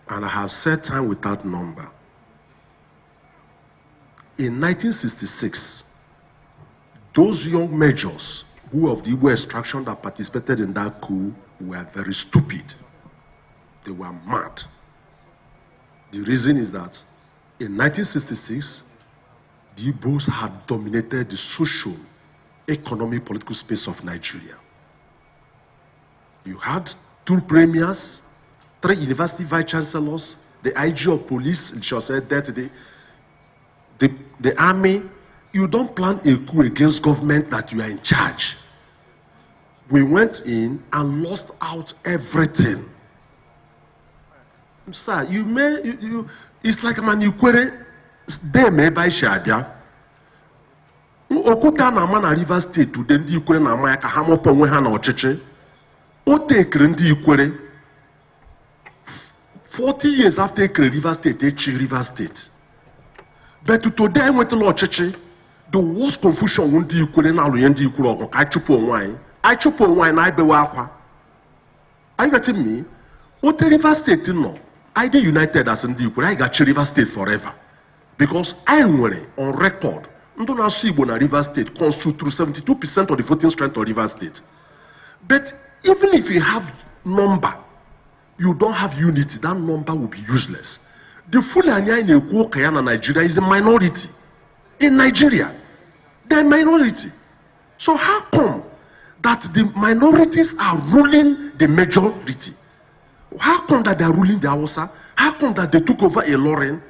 And I have said time without number. In 1966, those young majors who of the Igbo extraction that participated in that coup were very stupid. They were mad. The reason is that in 1966, the Igbos had dominated the social, economic, political space of Nigeria. You had 2 premiers, 3 university vice chancellors, the IG of police, it was said there today, the army. You don't plan a coup against government that you are in charge. We went in and lost out everything. Sir, it's like man you query they may by Shabia. Okuta na man River State to then you query na Maya Hamopo Wehana or Cheche. O take you query 40 years after River State, River State. But today I went to Lord Cheche. The worst confusion won't you couldn't now end you could I chup on wine. I chup on wine, I be wakwa. Are you getting me? What River State no? I did United as in the I got River State forever. Because I am on record. Ndona Sibona River State constitute through 72% of the voting strength of River State. But even if you have number, you don't have unity, that number will be useless. The Fulani in Ekwo Nigeria is the minority. In Nigeria, they're minority. So how come that the minorities are ruling the majority? How come that they're ruling the Hausa? How come that they took over a Ilorin?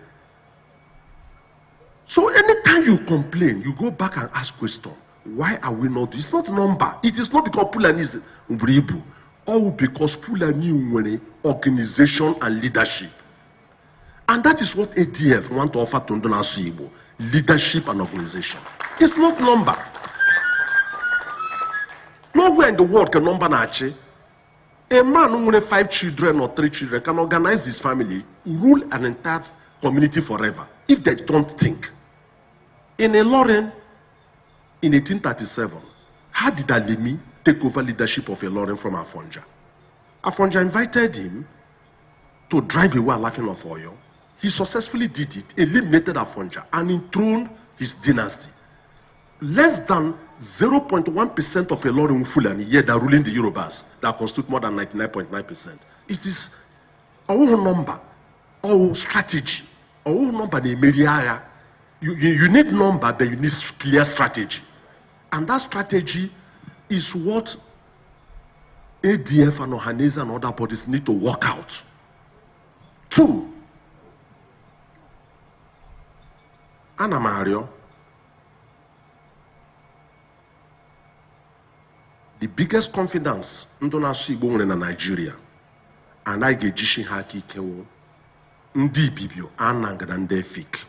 So anytime you complain, you go back and ask question. Why are we not? It's not number. It is not because Fulani is Ubribu, or because Fulani is organization and leadership. And that is what ADF want to offer to Ndona Igbo. Leadership and organization. It's not number. Nowhere in the world can number nache. A man who has 5 children or 3 children can organize his family, rule an entire community forever if they don't think. In Ilorin, in 1837, how did Alimi take over leadership of Ilorin from Afonja? Afonja invited him to drive away Alafin of Oyo. He successfully did it, eliminated Afonja, and enthroned his dynasty. Less than 0.1% of Ilorin Fulani yet are ruling the Yorubas that constitute more than 99.9%. It is our number, our strategy, our number in media. You need number, but you need clear strategy. And that strategy is what ADF and Ohanese and other bodies need to work out. 2, Ana Mario, the biggest confidence Ndona Igbo in Nigeria, and I get Jishi Haki Kewo, Ndi Bibio, Anang and Defik.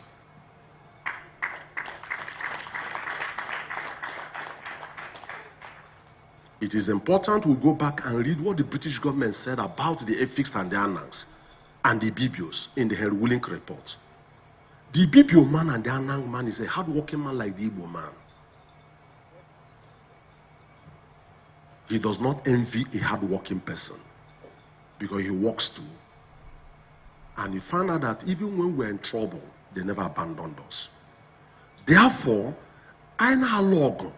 It is important we go back and read what the British government said about the Efiks and the Anangs and the Bibios in the Herwilling report. The Bibio man and the Anang man is a hard-working man like the Igbo man. He does not envy a hard-working person because he works too. And he found out that even when we're in trouble, they never abandoned us. Therefore, I now log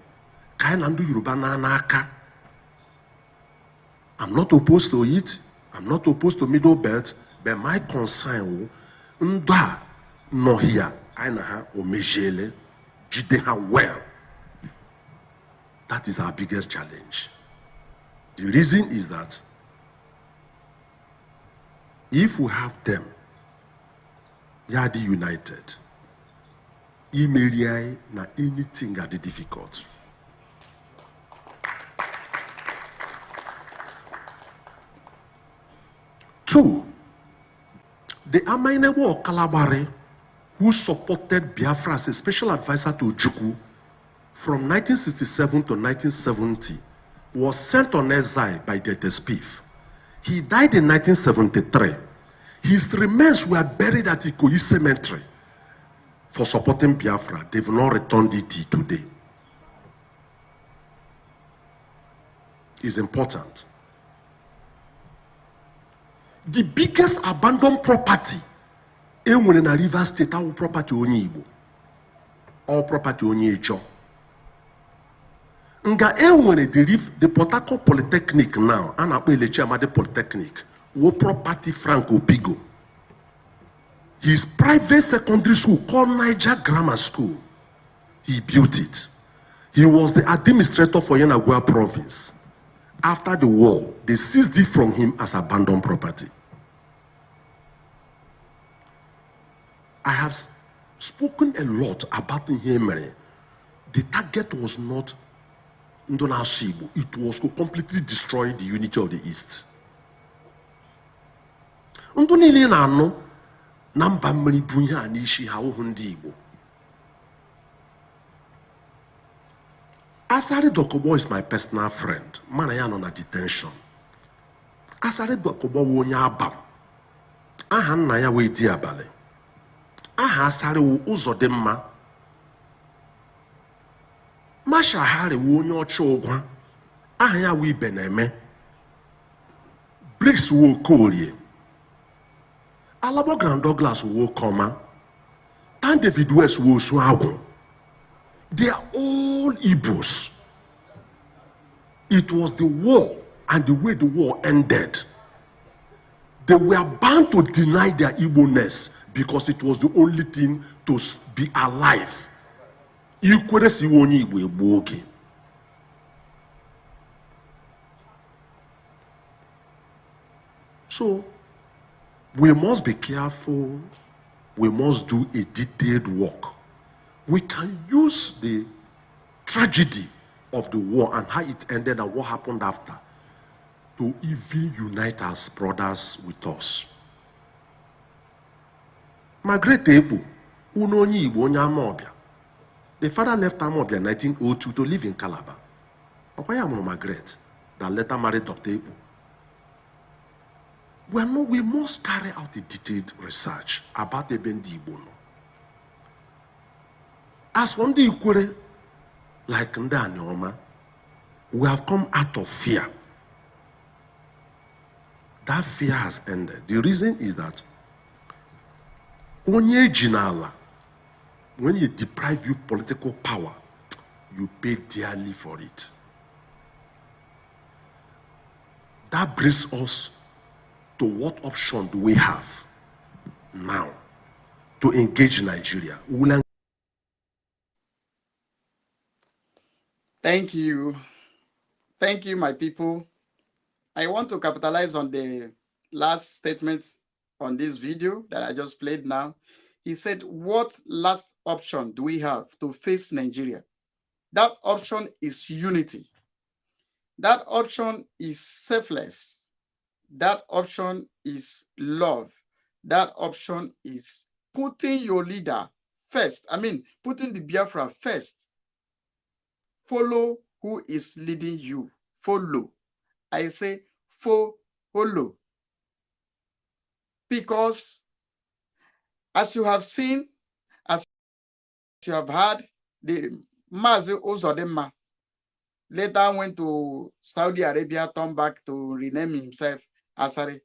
Kainandu Yoruba Nanaka. I'm not opposed to it. I'm not opposed to Middle Belt, but my concern is no here. I know omejele, jideha well. That is our biggest challenge. The reason is that if we have them, Yadi united, Imeria na anything are difficult. Two, the Amainebo Kalabare, who supported Biafra as a special advisor to Ojukwu from 1967 to 1970, was sent on exile by the Spiff. He died in 1973. His remains were buried at Ikoyi Cemetery for supporting Biafra. They've not returned it today. It's important. The biggest abandoned property in River State, our property Onyibo, our property Onyijo. Nga enwere the Port Harcourt Polytechnic now, and Apele Chiamade Polytechnic, wo property Franco Pigo. His private secondary school called Niger Grammar School, he built it. He was the administrator for Yanagua province. After the war, they seized it from him as abandoned property. I have spoken a lot about Nhemere. The target was not Ndona Shibu. It was to completely destroy the unity of the East. Ndonile na ano namba mmiri bunye anishi ha ohu ndi Igbo. Asari Dokubo is my personal friend. Mana ya no na detention. Asari Dokubo wo onye Abam. Aha nna ya we di abale. Aha Asari wo Uzodimma. Masha Hari wo onye ocha ogwa. Aha ya we Beneme. Briggs wo Kolie. Alabo Grand Douglas wo Koma. Tan David West wo Suagun. They are all Igbos. It was the war and the way the war ended. They were bound to deny their Igbo-ness because it was the only thing to be alive. So, we must be careful. We must do a detailed work. We can use the tragedy of the war and how it ended and what happened after to even unite as brothers with us. My great Ebu, Unoni Igbo onye Amobia. The father left Amobia in 1902 to live in Calabar. Okwaya Margaret that later married Dr. Ebu. We must carry out a detailed research about Ebendi Igbo. As one day like Ndanyoma, we have come out of fear. That fear has ended. The reason is that when you deprive you political power, you pay dearly for it. That brings us to what option do we have now to engage Nigeria? Thank you. Thank you, my people. I want to capitalize on the last statements on this video that I just played now. He said, what last option do we have to face Nigeria? That option is unity. That option is selfless. That option is love. That option is putting your leader first. I mean, putting the Biafra first. Follow who is leading you. Follow. I say follow. Because as you have seen, as you have heard, the Mazi Uzodimma later went to Saudi Arabia, turned back to rename himself Asari,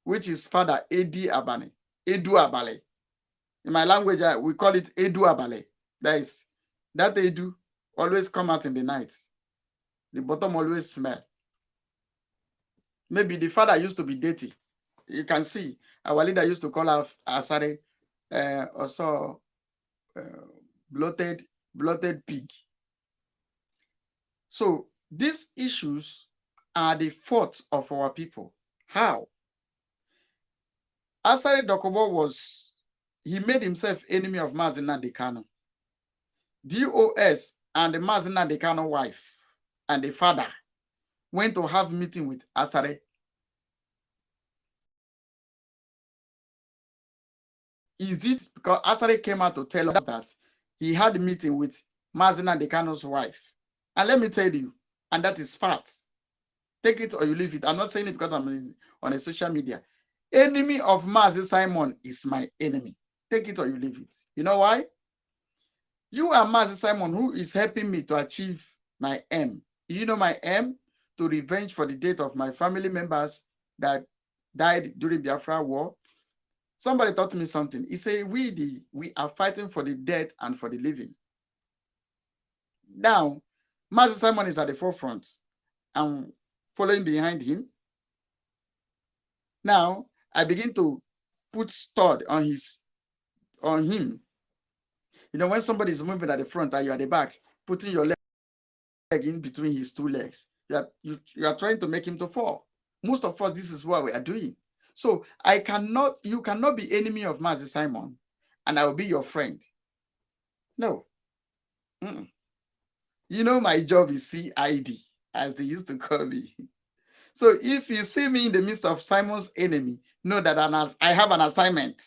which is father Edu Abale. In my language, we call it Edu Abale. That Edu always come out in the night. The bottom always smell. Maybe the father used to be dirty. You can see our leader used to call out Asari also bloated pig. So these issues are the fault of our people. How? Asari Dokubo he made himself enemy of Mazi Nnamdi Kanu. DOS and the Mazi Nnamdi Kanu wife and the father went to have meeting with Asari. Is it because Asari came out to tell us that he had a meeting with Mazi Nnamdi Kanu's wife? And let me tell you, and that is fact. Take it or you leave it. I'm not saying it because I'm on a social media. Enemy of Mazi Simon is my enemy. Take it or you leave it. You know why? You are Mazi Simon, who is helping me to achieve my aim. You know my aim? To revenge for the death of my family members that died during Biafra war. Somebody taught me something. He said, we are fighting for the dead and for the living. Now, Master Simon is at the forefront. I'm following behind him. Now I begin to put stud on him. You know, when somebody is moving at the front and you're at the back, putting your leg in between his two legs, you are trying to make him to fall. Most of us, this is what we are doing. So you cannot be enemy of Master Simon and I will be your friend. No. You know, my job is CID, as they used to call me. So if you see me in the midst of Simon's enemy, know that I have an assignment.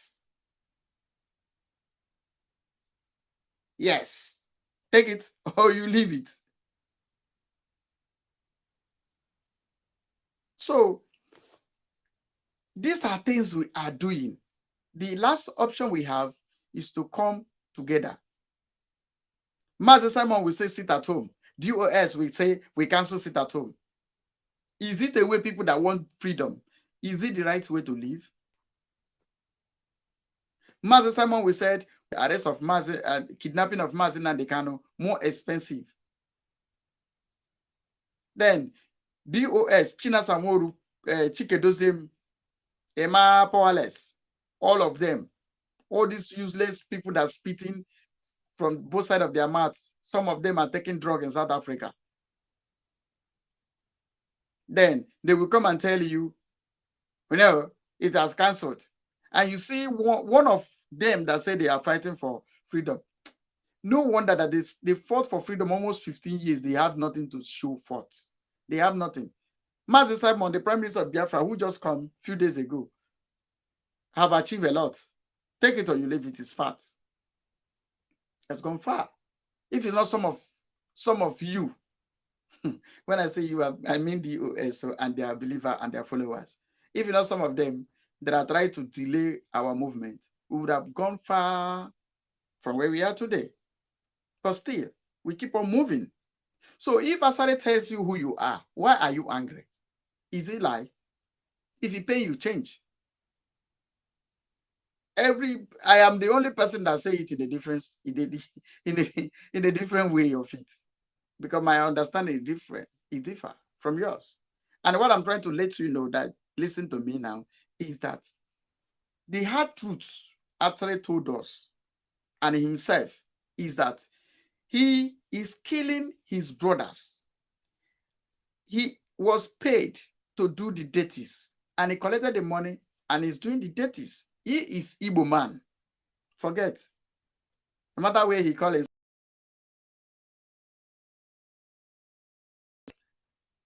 Yes. Take it or you leave it. So these are things we are doing. The last option we have is to come together. Master Simon will say sit at home. DOS will say we cancel sit at home. Is it a way people that want freedom? Is it the right way to live? Master Simon will said the arrest of kidnapping of Mazi Nandekano more expensive. Then DOS, China Samoru, Chikedozim, Emma Powerless, all of them, all these useless people that are spitting from both sides of their mouths. Some of them are taking drugs in South Africa. Then they will come and tell you, you know, it has cancelled. And you see one of them that say they are fighting for freedom. No wonder that they fought for freedom almost 15 years. They have nothing to show forth. They have nothing. Mazi Simon, the Prime Minister of Biafra, who just come a few days ago, have achieved a lot. Take it or you leave it, is fat. It's gone far. If it's not some of you, when I say you, I mean the OS and their believer and their followers. If it's not some of them that are trying to delay our movement, we would have gone far from where we are today. But still, we keep on moving. So if Asari tells you who you are, why are you angry? Is it lie? If he pay you, change. I am the only person that say it in a different way of it, because my understanding is different. It differ from yours. And what I'm trying to let you know, that listen to me now, is that the hard truths Asari told us and himself is that he is killing his brothers. He was paid to do the dirties and he collected the money and is doing the dirties. He is Igbo man. Forget. No matter where he calls it.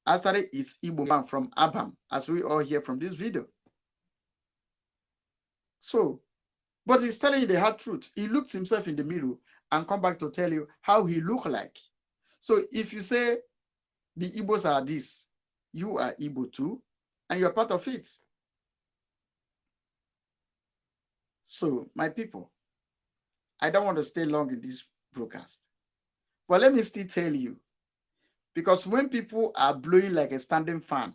Asari is Igbo man from Abam, as we all hear from this video. So, but he's telling you the hard truth. He looks himself in the mirror and come back to tell you how he look like. So if you say the Igbos are this, you are Igbo too, and you're part of it. So, my people, I don't want to stay long in this broadcast. But let me still tell you, because when people are blowing like a standing fan,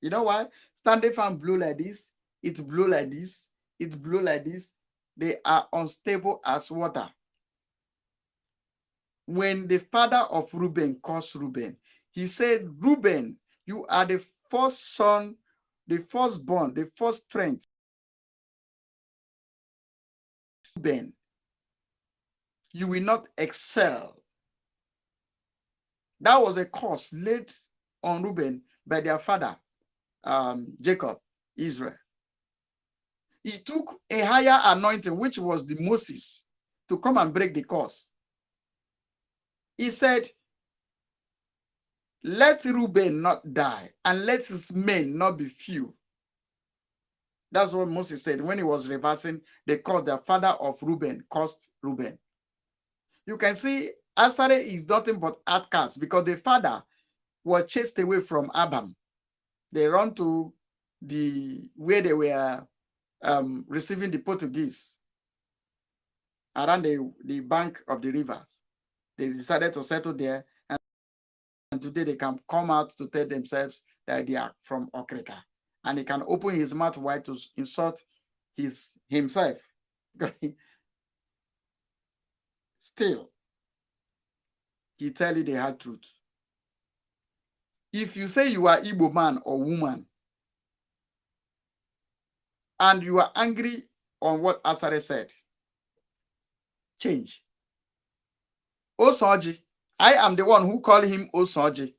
you know why? Standing fan blow like this, it blow like this, it blow like this. They are unstable as water. When the father of Reuben calls Reuben, he said, Reuben, you are the first son, the firstborn, the first strength. Reuben, you will not excel. That was a curse laid on Reuben by their father, Jacob, Israel. He took a higher anointing, which was the Moses, to come and break the curse. He said, let Reuben not die, and let his men not be few. That's what Moses said when he was reversing the curse. The father of Reuben cursed Reuben. You can see Asari is nothing but outcast, because the father was chased away from Abam. They run to where they were receiving the Portuguese around the bank of the rivers. They decided to settle there, and today they can come out to tell themselves that they are from Okrika, and he can open his mouth wide to insult himself. Still, he tell you the hard truth. If you say you are Igbo man or woman, and you are angry on what Asari said, change. Osoji, I am the one who call him Osoji.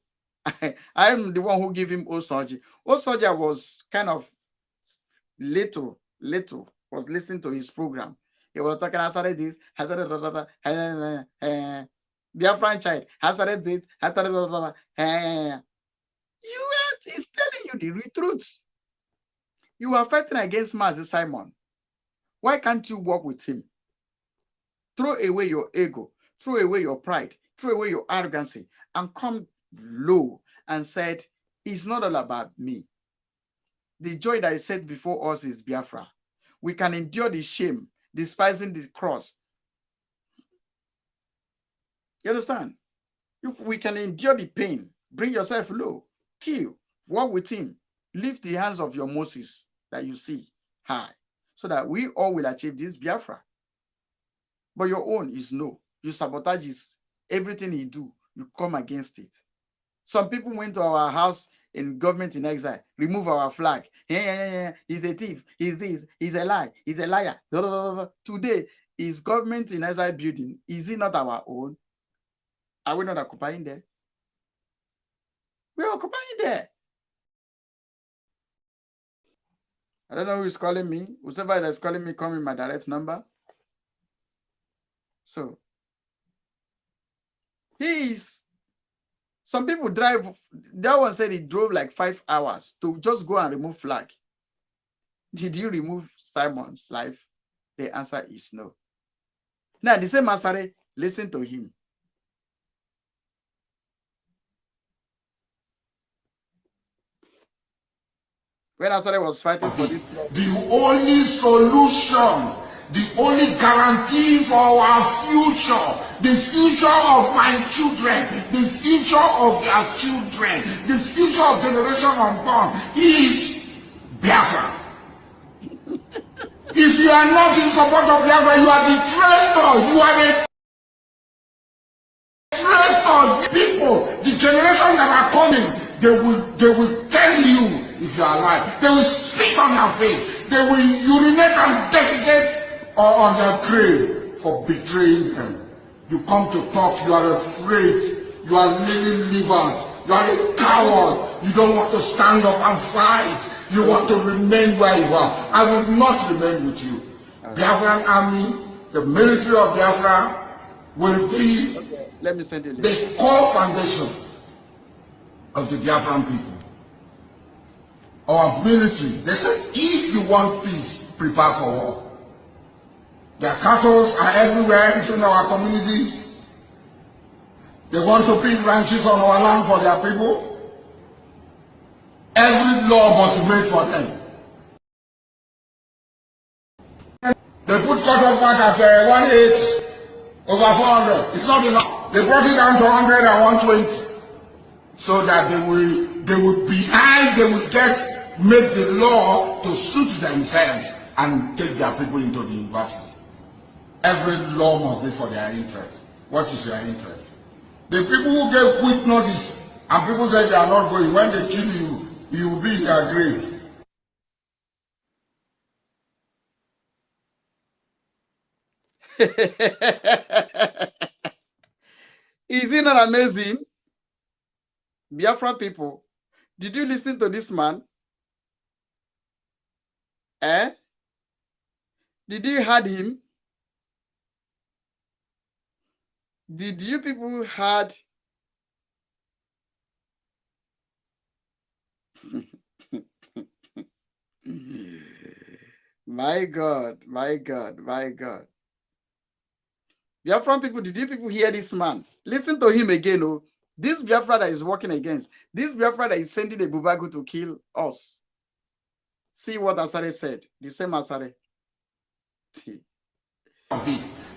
I am the one who give him Osoji. Osoji was kind of little, was listening to his program. He was talking, Asari this, Asari Biafran child, Asari this, Asari US is telling you the truth. You are fighting against Mazi Simon. Why can't you work with him? Throw away your ego, throw away your pride, throw away your arrogancy, and come low and said, it's not all about me. The joy that is set before us is Biafra. We can endure the shame, despising the cross. You understand? We can endure the pain. Bring yourself low. Kill. Walk with him. Lift the hands of your Moses that you see high, so that we all will achieve this Biafra. But your own is no. You sabotage his, everything he do. You come against it. Some people went to our house in government in exile, remove our flag. He's a thief. He's this. He's a lie. He's a liar. Today is government in exile building. Is it not our own? Are we not occupying there? We are occupying there. I don't know who is calling me. Whoever that is calling me, call me my direct number. So, some people drive, that one said he drove like 5 hours to just go and remove flag. Did you remove Simon's life? The answer is no. Now, the same Asari, listen to him. When Asari was fighting for this, the only solution, the only guarantee for our future, the future of my children, the future of their children, the future of generation unborn is Biafra. If you are not in support of Biafra, you are the traitor. You are a traitor. People, the generation that are coming, they will tell you if you are alive. They will spit on your face. They will urinate and defecate on their grave for betraying them. You come to talk, you are afraid. You are lily-livered. You are a coward. You don't want to stand up and fight. You want to remain where you are. I will not remain with you. Biafran army, the military of Biafra will be let me send you the core foundation of the Biafran people. Our military, they said, if you want peace, prepare for war. Their cattle are everywhere in our communities. They want to build ranches on our land for their people. Every law must be made for them. They put cut-off mark at 1/8 over 400. It's not enough. They brought it down to 100 and 120, so that they will behind. They will make the law to suit themselves and take their people into the university. Every law must be for their interest. What is your interest? The people who gave quick notice and people said they are not going, when they kill you, you will be in their grave. Is it not amazing? Biafra people, did you listen to this man? Did you heard him? Did you people heard? My God, my God, my God. Biafran people, did you people hear this man? Listen to him again. Oh, this Biafra that is working against, this Biafra that is sending a Bubagu to kill us. See what Asari said, the same Asari.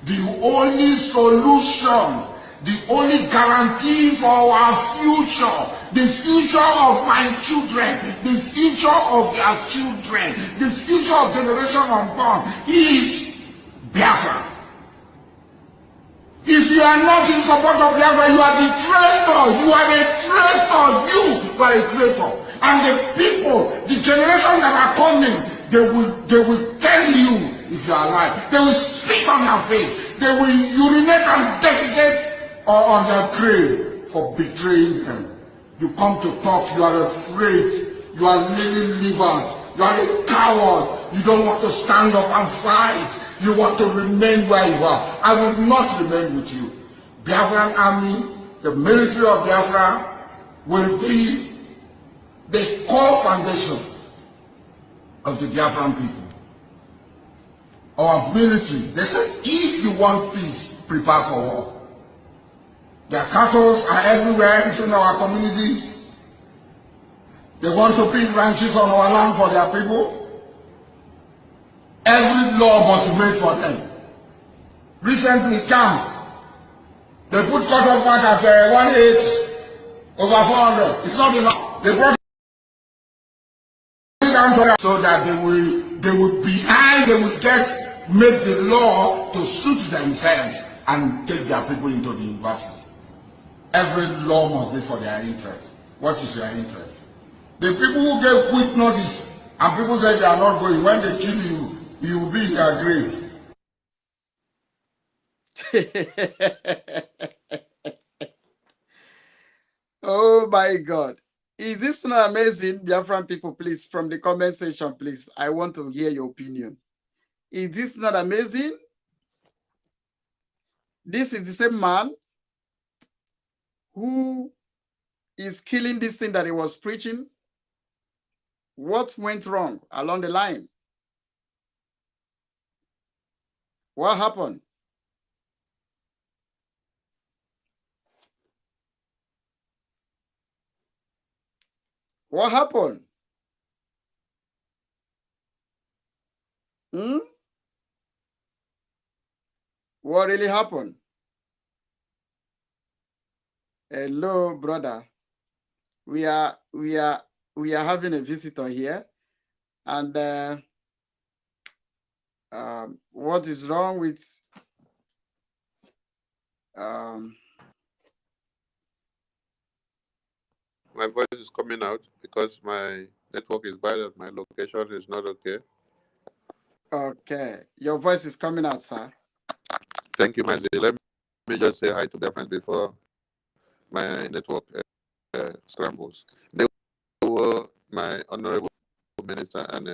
The only solution, the only guarantee for our future, the future of my children, the future of their children, the future of generation unborn is Biafra. If you are not in support of Biafra, you are the traitor. You are a traitor. You are a traitor. And the people, the generation that are coming, they will tell you if you are alive. They will spit on your face. They will urinate and defecate on their grave for betraying them. You come to talk, you are afraid. You are lily-livered. You are a coward. You don't want to stand up and fight. You want to remain where you are. I will not remain with you. Biafran army, the military of Biafra, will be the core foundation of the Biafran people. Our military, they said, if you want peace, prepare for war. Their cattle are everywhere in our communities. They want to build ranches on our land for their people. Every law must be made for them. Recently, camp, they put cut-off mark at 1/8 over 400. It's not enough. They brought it down to so that they will behind, they will make the law to suit themselves and take their people into the university. Every law must be for their interest. What is your interest? The people who gave quick notice and people said they are not going, when they kill you, you will be in their grave. Oh my God. Is this not amazing, Biafran people? Please, from the comment section, please. I want to hear your opinion. Is this not amazing? This is the same man who is killing this thing that he was preaching. What went wrong along the line? What happened? What happened? What really happened? Hello, brother. We are having a visitor here, and what is wrong with My voice is coming out because my network is bad and my location is not okay. Okay, your voice is coming out, sir. Thank you, Mazi. Let me just say hi to their friends before my network scrambles. They were my honorable minister and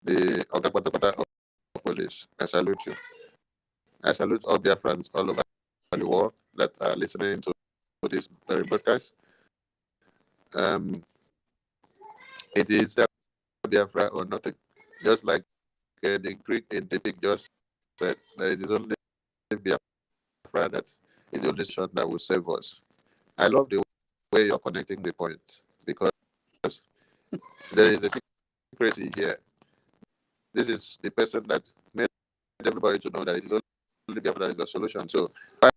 the Okapatapata of police. I salute you. I salute all their friends all over the world that are listening to this very broadcast. It is Biafra or nothing. Just like the Greek in the Epic just said, that it is only Biafra that is the only shot that will save us. I love the way you're connecting the points because there is a secrecy here. This is the person that made everybody to know that it is only Biafra that is the solution. So why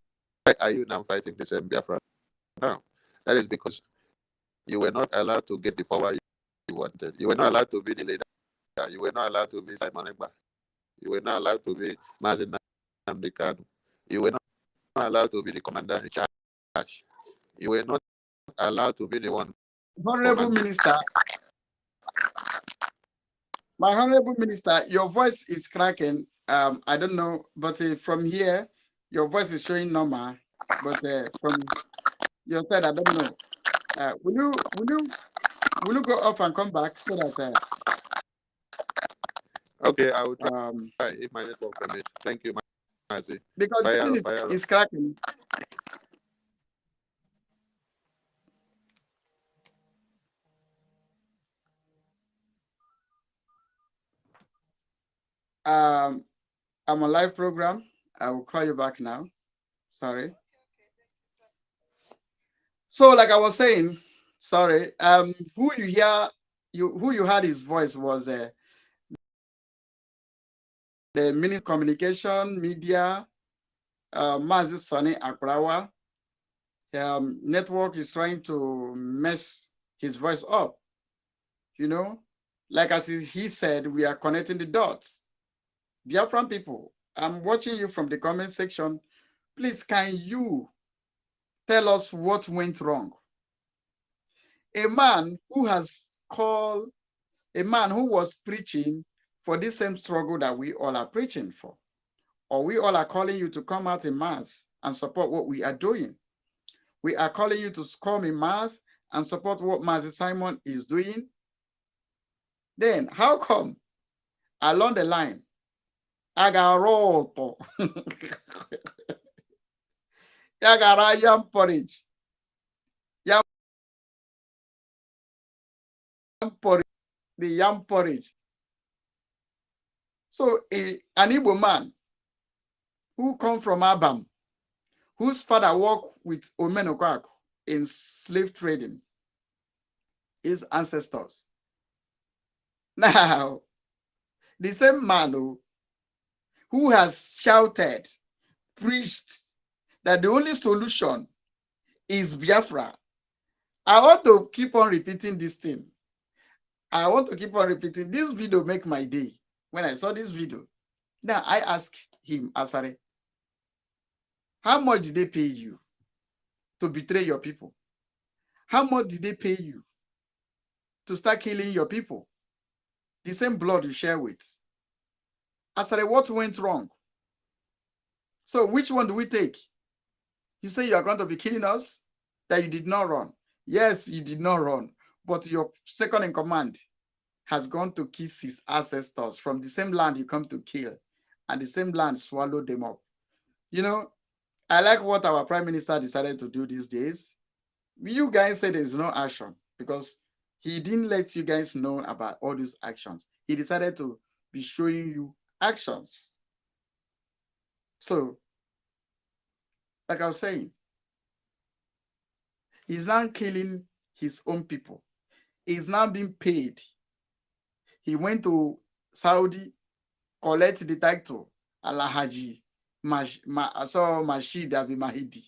are you now fighting the same Biafra now? That is because you were not allowed to get the power you wanted. You were not allowed to be the leader. You were not allowed to be Simon Ekpa. You were not allowed to be Mazen Namdekanu. You were not allowed to be the commander in charge. You were not allowed to be the one. Honorable Minister, my honorable minister, your voice is cracking. I don't know, but from here, your voice is showing normal. But from your side, I don't know. Will you go off and come back so that? Okay, I will try if my network permits. Thank you, Mazi. Because the thing is cracking. I'm on live program. I will call you back now. Sorry. So, like I was saying, sorry. Who you heard his voice was the Minister of Communication Media, Mazi Sani Akrawa. Network is trying to mess his voice up. You know, like as he said, we are connecting the dots. Biafran people, I'm watching you from the comment section. Please, can you tell us what went wrong? A man who was preaching for this same struggle that we all are preaching for, or we all are calling you to come out in mass and support what we are doing. We are calling you to come in mass and support what Master Simon is doing. Then how come along the line, Agaroto, Agara yam porridge, the yam porridge. So an Igbo man who come from Abam, whose father worked with Omenokak in slave trading, his ancestors. Now, the same man who has shouted, preached that the only solution is Biafra. I want to keep on repeating this thing. I want to keep on repeating. This video make my day. When I saw this video, now I asked him, Asari, how much did they pay you to betray your people? How much did they pay you to start killing your people? The same blood you share with. Asari, what went wrong? So which one do we take? You say you are going to be killing us? That you did not run. Yes, you did not run. But your second in command has gone to kiss his ancestors from the same land you come to kill. And the same land swallowed them up. You know, I like what our prime minister decided to do these days. You guys said there's no action because he didn't let you guys know about all these actions. He decided to be showing you actions. So, like I was saying, he's now killing his own people. He's now being paid. He went to Saudi, collect the title, Al-Haji, Mashid Abi Mahidi.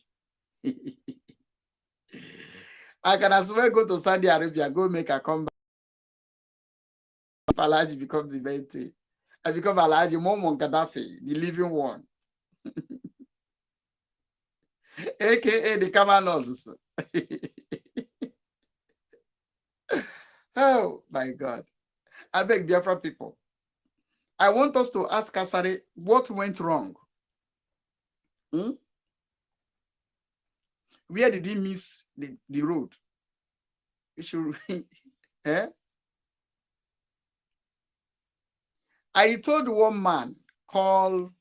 I can as well go to Saudi Arabia, go make a comeback. Al-Haji becomes the Bente. I become Al-Haji Muammar Gaddafi, the living one. AKA the Kamanos. Oh my God. I beg Biafra people. I want us to ask Asari what went wrong. Where did he miss the road? It should, eh? I told one man called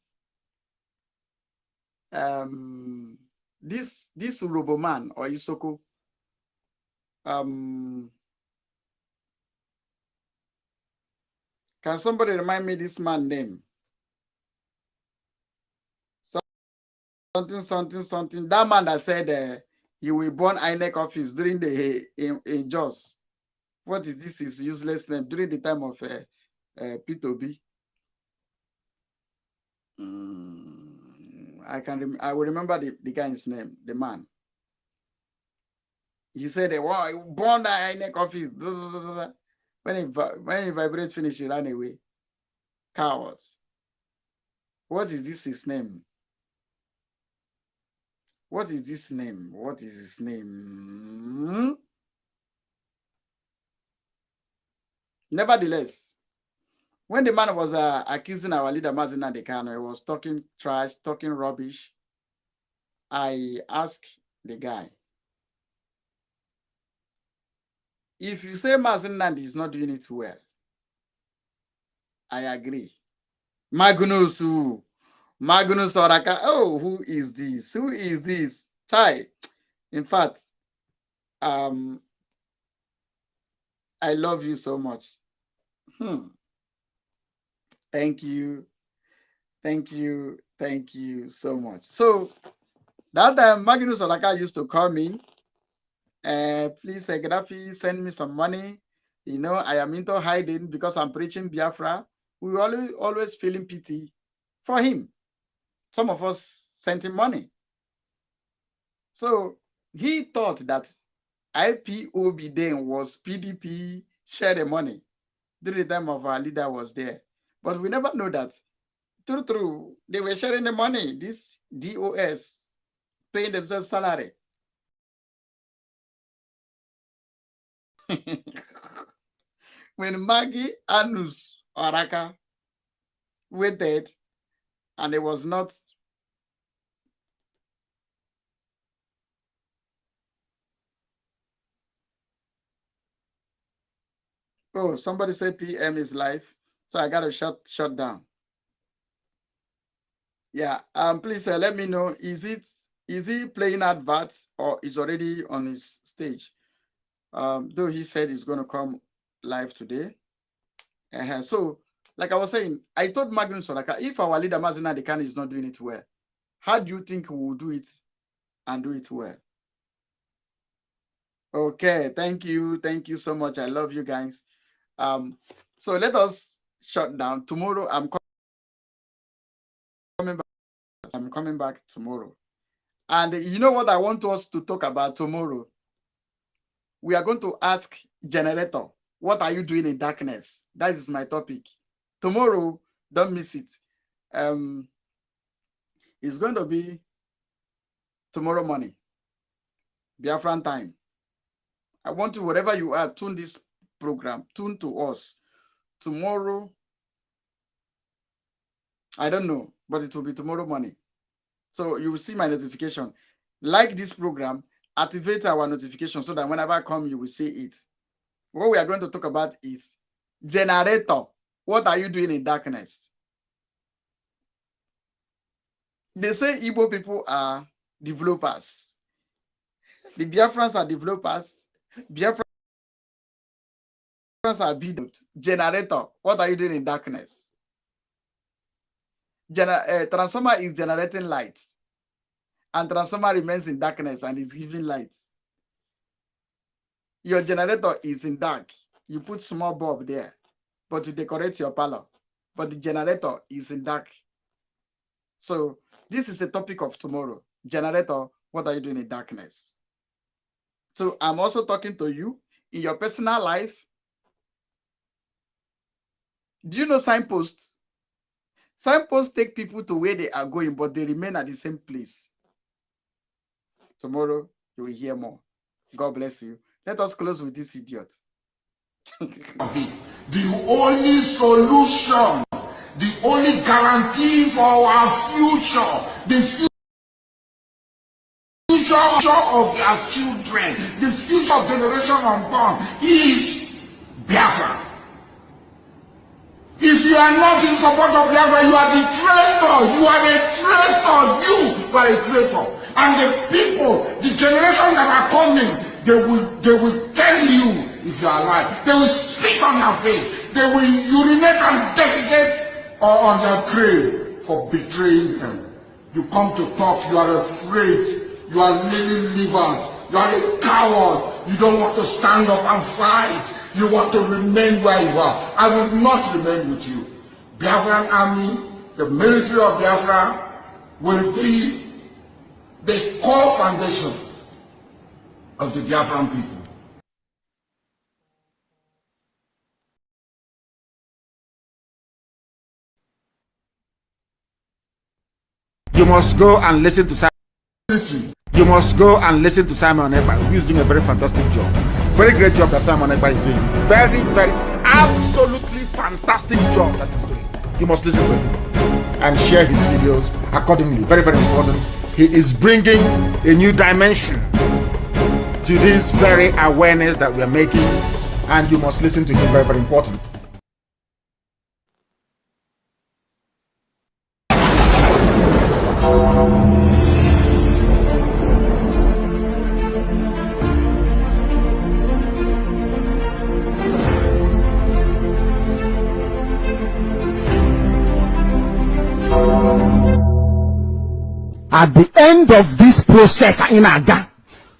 this Urobo man or Isoko. Can somebody remind me this man's name? Something. That man that said he will burn INEC office during the in Jos. What is this? His useless name during the time of P2B. I will remember the guy's name, the man. He said, "Wow, he burn the INEC office." When he vibrates, finish, he ran away. Cowards. What is this his name? What is this name? What is his name? Nevertheless, when the man was accusing our leader, Mazin Adekano, he was talking trash, talking rubbish. I asked the guy, if you say Mazin Nandi is not doing it well, I agree. Magnus Oraka. Oh, who is this? Who is this? Chai. In fact, I love you so much. Thank you so much. So that time Magnus Oraka used to call me. Please, Gaddafi, send me some money. You know, I am into hiding because I'm preaching Biafra. We always feeling pity for him. Some of us sent him money. So he thought that IPOB then was PDP share the money during the time of our leader was there. But we never know that True. They were sharing the money. This DOS paying themselves salary. When Maggie, Anus, Oraka waited, and it was not. Oh, somebody said PM is live, so I gotta shut down. Yeah, please let me know. Is he playing adverts or is already on his stage? Though he said he's gonna come live today. So, like I was saying, I told Magnus Soraka, if our leader Mazina Dekan is not doing it well, how do you think we will do it and do it well? Okay, thank you so much. I love you guys. So let us shut down. Tomorrow I'm coming back tomorrow. And you know what I want us to talk about tomorrow? We are going to ask Generator, what are you doing in darkness? That is my topic. Tomorrow, don't miss it. It's going to be tomorrow morning, Biafran time. I want you, wherever you are, tune this program, tune to us. Tomorrow, I don't know, but it will be tomorrow morning. So you will see my notification. Like this program, activate our notification so that whenever I come, you will see it. What we are going to talk about is Generator. What are you doing in darkness? They say Igbo people are developers. The Biafrans are developers. Biafrans are built. Generator. What are you doing in darkness? Transformer is generating light. And transformer remains in darkness and is giving light. Your generator is in dark. You put small bulb there, but you decorate your parlor. But the generator is in dark. So this is the topic of tomorrow. Generator, what are you doing in darkness? So I'm also talking to you in your personal life. Do you know signposts? Signposts take people to where they are going, but they remain at the same place. Tomorrow, you will hear more. God bless you. Let us close with this idiot. The only solution, the only guarantee for our future, the future of our children, the future of generation unborn is Biafra. If you are not in support of Biafra, you are the traitor. You are a traitor. You are a traitor. And the people, the generation that are coming, they will tell you if you are alive. They will spit on your face. They will urinate and defecate on their grave for betraying them. You come to talk, you are afraid. You are lily-livered. You are a coward. You don't want to stand up and fight. You want to remain where you are. I will not remain with you. Biafran army, the military of Biafra, will be the core foundation of the Biafran people. You must go and listen to Simon. You must go and listen to Simon Ekpa, who is doing a very fantastic job. Very great job that Simon Ekpa is doing. Very, very, absolutely fantastic job that he's doing. You must listen to him and share his videos accordingly. Very, very important. He is bringing a new dimension to this very awareness that we are making, and you must listen to him. Very, very important. At the end of this process in Aga,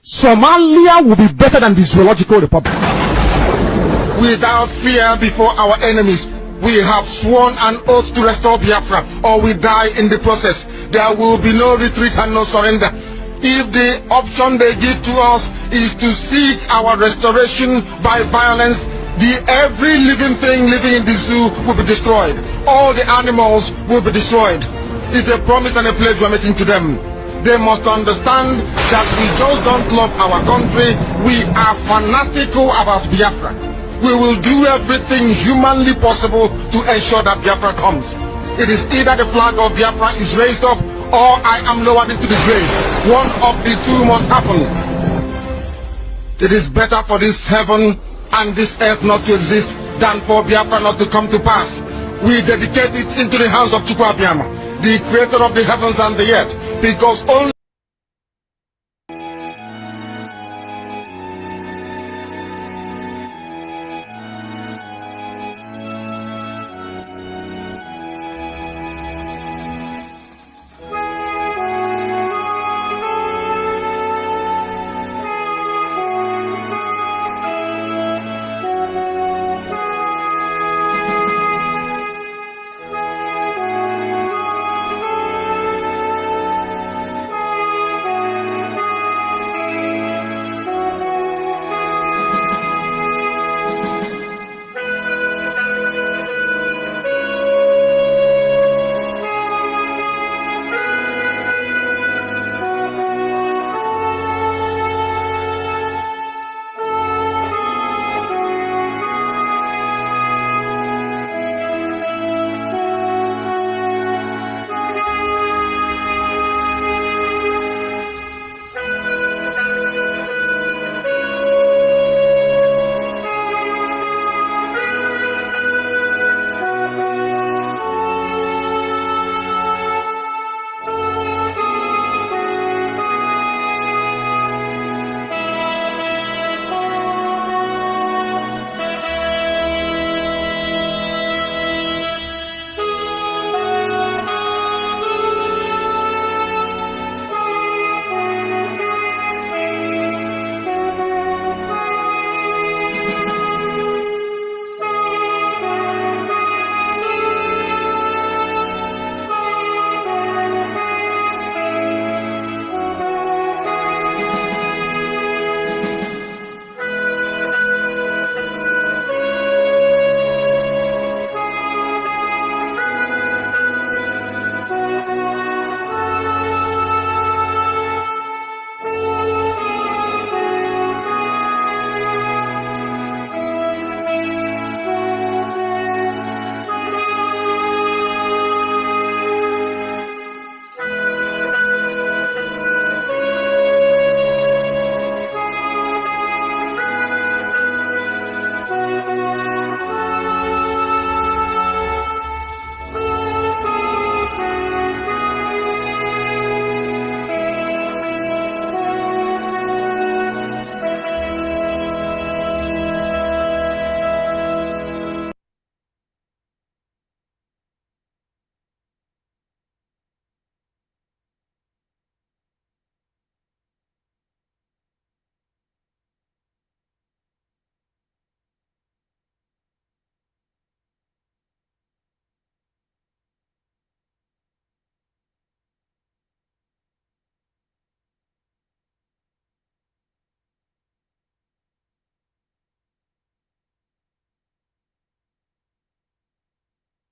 Somalia will be better than the Zoological Republic. Without fear before our enemies, we have sworn an oath to restore Biafra, or we die in the process. There will be no retreat and no surrender. If the option they give to us is to seek our restoration by violence, Every living thing living in the zoo will be destroyed. All the animals will be destroyed. It's a promise and a pledge we're making to them. They must understand that we just don't love our country. We are fanatical about Biafra. We will do everything humanly possible to ensure that Biafra comes. It is either the flag of Biafra is raised up or I am lowered into the grave. One of the two must happen. It is better for this heaven and this earth not to exist than for Biafra not to come to pass. We dedicate it into the hands of Chukwu Abiyama, the creator of the heavens and the earth, because only